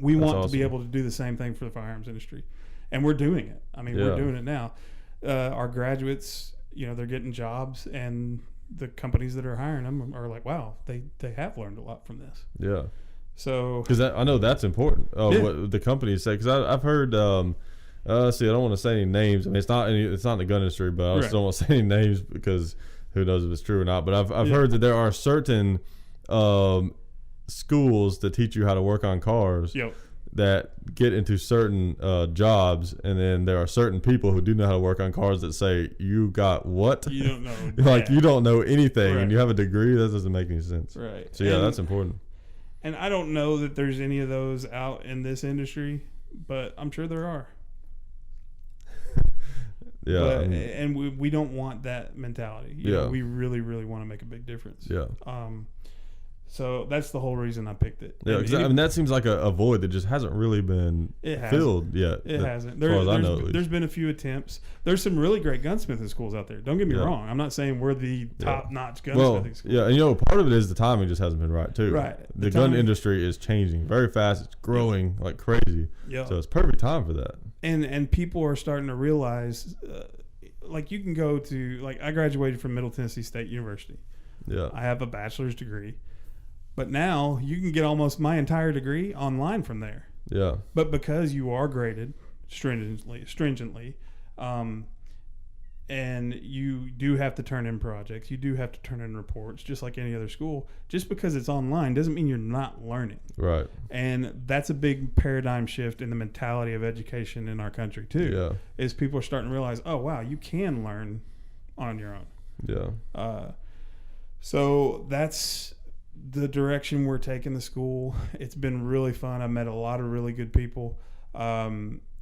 We want to be able to do the same thing for the firearms industry, and we're doing it. I mean, we're doing it now. Our graduates, they're getting jobs, and the companies that are hiring them are like, wow, they have learned a lot from this. Yeah. So, because I know that's important. What the companies say, because I've heard. I don't want to say any names. I mean, it's not in the gun industry, but I just don't want to say any names because who knows if it's true or not. But I've heard that there are certain schools that teach you how to work on cars that get into certain jobs, and then there are certain people who do know how to work on cars that say, you got what? You don't know. Like, you don't know anything, and you have a degree? That doesn't make any sense. Right. So, that's important. And I don't know that there's any of those out in this industry, but I'm sure there are. And we don't want that mentality. We really, really want to make a big difference. Yeah. So that's the whole reason I picked it. Yeah, because that seems like a void that just hasn't really been filled yet. It hasn't. There's been a few attempts. There's some really great gunsmithing schools out there. Don't get me wrong. I'm not saying we're the top-notch gunsmithing school. Yeah, and part of it is the timing just hasn't been right too. Right. The gun industry is changing very fast. It's growing like crazy. Yeah. So it's perfect time for that. And people are starting to realize, like you can go to, like I graduated from Middle Tennessee State University. Yeah. I have a bachelor's degree. But now you can get almost my entire degree online from there. Yeah. But because you are graded stringently, and you do have to turn in projects, you do have to turn in reports, just like any other school. Just because it's online doesn't mean you're not learning. Right. And that's a big paradigm shift in the mentality of education in our country too. Yeah. Is people are starting to realize, oh wow, you can learn on your own. Yeah. So the direction we're taking the school. It's been really fun. I've met a lot of really good people.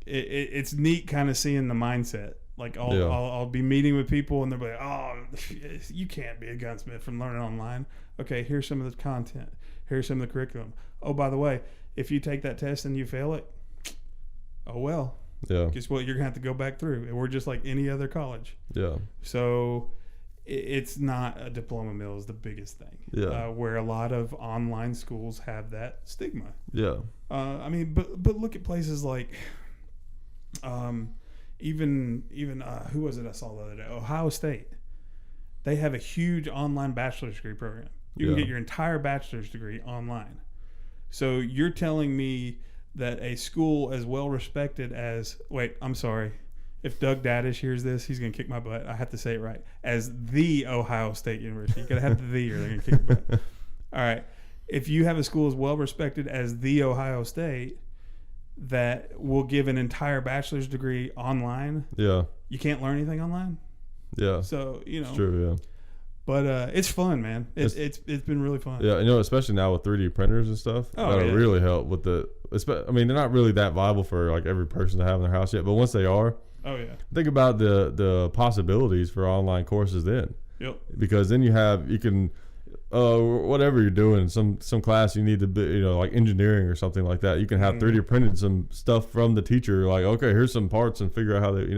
It's neat kind of seeing the mindset. Like I'll be meeting with people and they'll be like, oh, you can't be a gunsmith from learning online. Okay, here's some of the content. Here's some of the curriculum. Oh, by the way, if you take that test and you fail it, oh well. Yeah. Guess what? You're going to have to go back through. We're just like any other college. Yeah. So it's not a diploma mill is the biggest thing. Yeah. Where a lot of online schools have that stigma. Yeah. I mean, but look at places like, even who was it I saw the other day? Ohio State. They have a huge online bachelor's degree program. You can get your entire bachelor's degree online. So you're telling me that a school as well respected as, wait, I'm sorry. If Doug Daddish hears this, he's going to kick my butt. I have to say it right. As the Ohio State University. You got to have the or they're going to kick your butt. All right. If you have a school as well respected as the Ohio State that will give an entire bachelor's degree online, you can't learn anything online? Yeah. So, It's true, yeah. But it's fun, man. It's been really fun. Yeah, especially now with 3D printers and stuff. That'll really help with I mean, they're not really that viable for like every person to have in their house yet, but once they are, think about the possibilities for online courses then. Yep. Because then you can whatever you're doing, some class you need to be, like engineering or something like that. You can have 3D printed some stuff from the teacher, like, okay, here's some parts and figure out how they,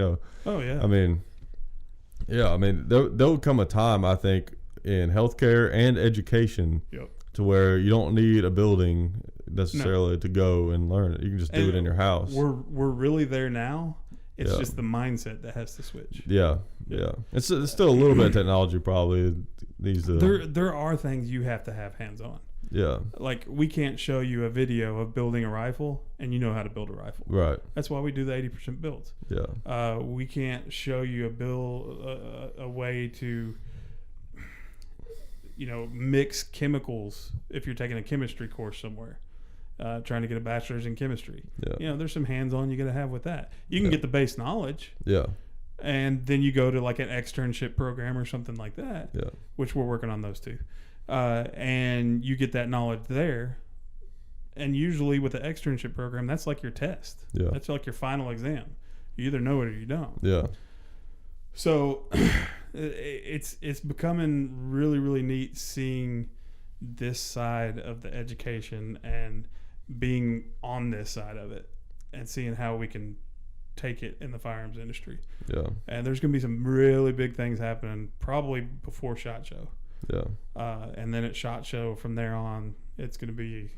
Oh yeah. I mean, there'll come a time, I think, in healthcare and education to where you don't need a building necessarily to go and learn it. You can just do it in your house. We're really there now. It's just the mindset that has to switch. Yeah. It's still a little bit of technology probably. There are things you have to have hands on. Yeah. Like we can't show you a video of building a rifle and you know how to build a rifle. Right. That's why we do the 80% builds. Yeah. We can't show you a way to mix chemicals if you're taking a chemistry course somewhere. Trying to get a bachelor's in chemistry. Yeah. There's some hands-on you got to have with that. You can get the base knowledge. Yeah. And then you go to like an externship program or something like that. Yeah. Which we're working on those too. And you get that knowledge there. And usually with the externship program, that's like your test. Yeah. That's like your final exam. You either know it or you don't. Yeah. So it's becoming really, really neat seeing this side of the education and being on this side of it and seeing how we can take it in the firearms industry. Yeah. And there's going to be some really big things happening probably before SHOT Show. Yeah. And then at SHOT Show from there on, it's going to be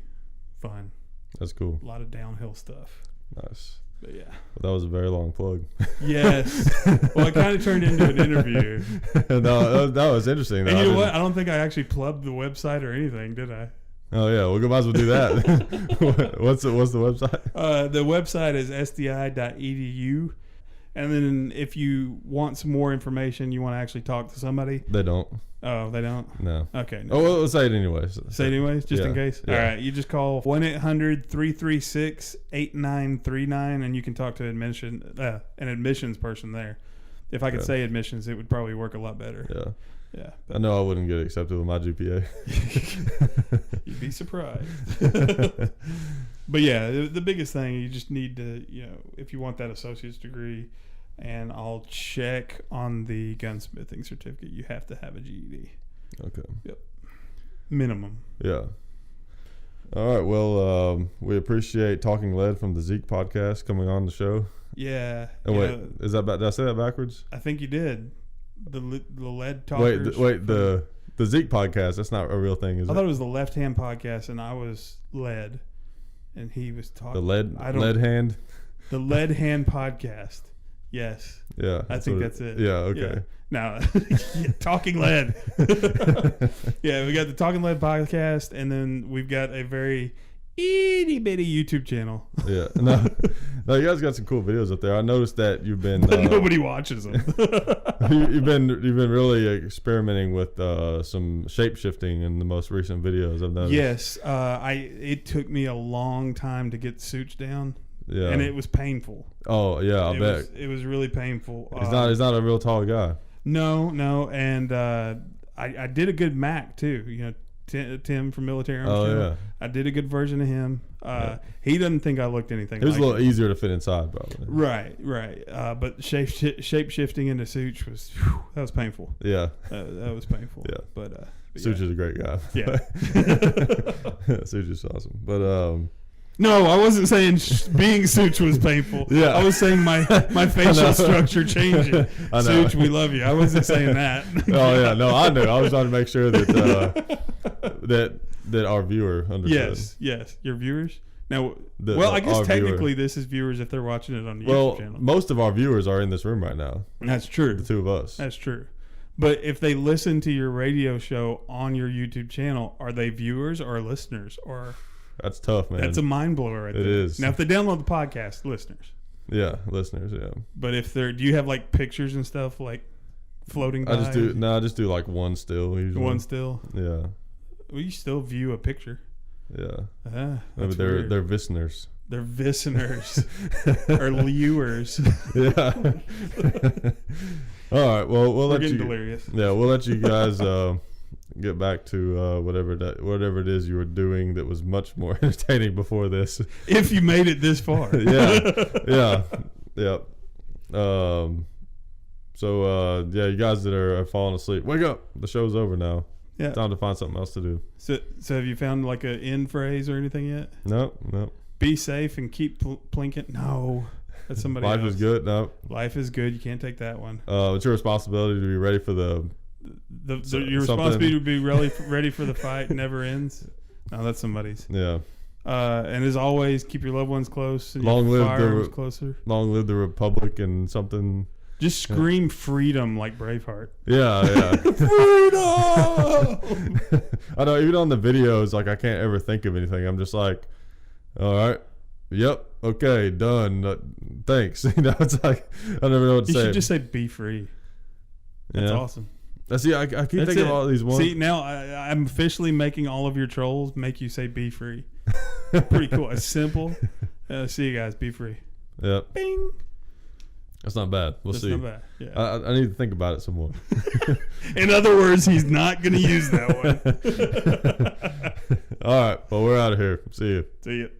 fun. That's cool. A lot of downhill stuff. Nice. But yeah. Well, that was a very long plug. Yes. Well, it kind of turned into an interview. No, that was interesting. And you know what? I don't think I actually plugged the website or anything, did I? Oh yeah, well, we might as well do that. What's the website? The website is sdi.edu. And then if you want some more information, you want to actually talk to somebody. They don't. Oh, they don't? No. Okay. No. Oh, well, let's say it anyways. Say it anyways, just in case? Yeah. All right. You just call 1-800-336-8939 and you can talk to an admissions person there. If I could say admissions, it would probably work a lot better. Yeah. Yeah. I know I wouldn't get accepted with my GPA. You'd be surprised. But yeah, the biggest thing, you just need to, if you want that associate's degree, and I'll check on the gunsmithing certificate, you have to have a GED. Okay. Yep. Minimum. Yeah. All right. Well, we appreciate Talking Lead from the Zeke podcast coming on the show. Yeah. And wait, is that did I say that backwards? I think you did. The lead talkers. Wait. The Zeke podcast. That's not a real thing, is it? I thought it was the Left Hand podcast, and I was lead, and he was talking. The lead hand. The Lead Hand podcast. Yes. Yeah. I think that's it. Yeah. Okay. Yeah. Now, Talking Lead. Yeah, we got the Talking Lead podcast, and then we've got a very itty bitty YouTube channel. Yeah. No, you guys got some cool videos up there. I noticed that you've been. But nobody watches them. you've been really experimenting with some shape shifting in the most recent videos I've noticed. Yes. It took me a long time to get suits down. Yeah. And it was painful. Oh yeah, I bet. It was really painful. He's not a real tall guy. No, and I did a good Mac too. Tim from Military Arms Oh, Channel. yeah. I did a good version of him. He doesn't think I looked anything It was like a little easier to fit inside, probably. Right. But shape shifting into Such was that was painful. Yeah. That was painful. Yeah. But Such is a great guy. Yeah. Such is awesome. But no, I wasn't saying being Such was painful. Yeah. I was saying my facial structure changing. I know. Such, we love you. I wasn't saying that. oh yeah, no, I knew. I was trying to make sure that that our viewer understood. Yes. Your viewers. Now, I I guess technically this is viewers if they're watching it on the YouTube channel. Most of our viewers are in this room right now. That's true. The two of us. That's true. But if they listen to your radio show on your YouTube channel, are they viewers or listeners? Or That's tough, man. that's a mind blower right there. It is. Now, if they download the podcast, listeners. Yeah, listeners. Yeah. But if they're, do you have like pictures and stuff like floating by? I just do like one still usually. One still. Yeah. Well, you still view a picture. Yeah. That's they're weird. they're listeners. They're listeners or viewers. Yeah. All right. Well, we'll We're let getting you. delirious. Yeah, we'll let you guys get back to whatever it is you were doing that was much more entertaining before this. If you made it this far. Yeah. So you guys that are falling asleep, wake up. The show's over now. Yeah. Time to find something else to do. So have you found like an end phrase or anything yet? Nope. Be safe and keep plinking. No, that's somebody Life else. is good. Nope. Life is good. You can't take that one. It's your responsibility to be ready for the. Your responsibility to be ready for the fight never ends. No, that's somebody's. Yeah. And as always, keep your loved ones close. And Long your live firearms closer. Long live the Republic and something. Just scream freedom like Braveheart. Yeah. Freedom! I know. Even on the videos, like I can't ever think of anything. I'm just like, all right, yep, okay, done. Thanks. It's like I never know what to say. You should just say "be free." That's awesome. See, I keep That's thinking it. of all these ones. See, now I'm officially making all of your trolls make you say "be free." Pretty cool. It's simple. See you guys. Be free. Yep. Bing. That's not bad. We'll see. Not bad. Yeah. I need to think about it some more. In other words, he's not going to use that one. All right. Well, we're out of here. See you. See you.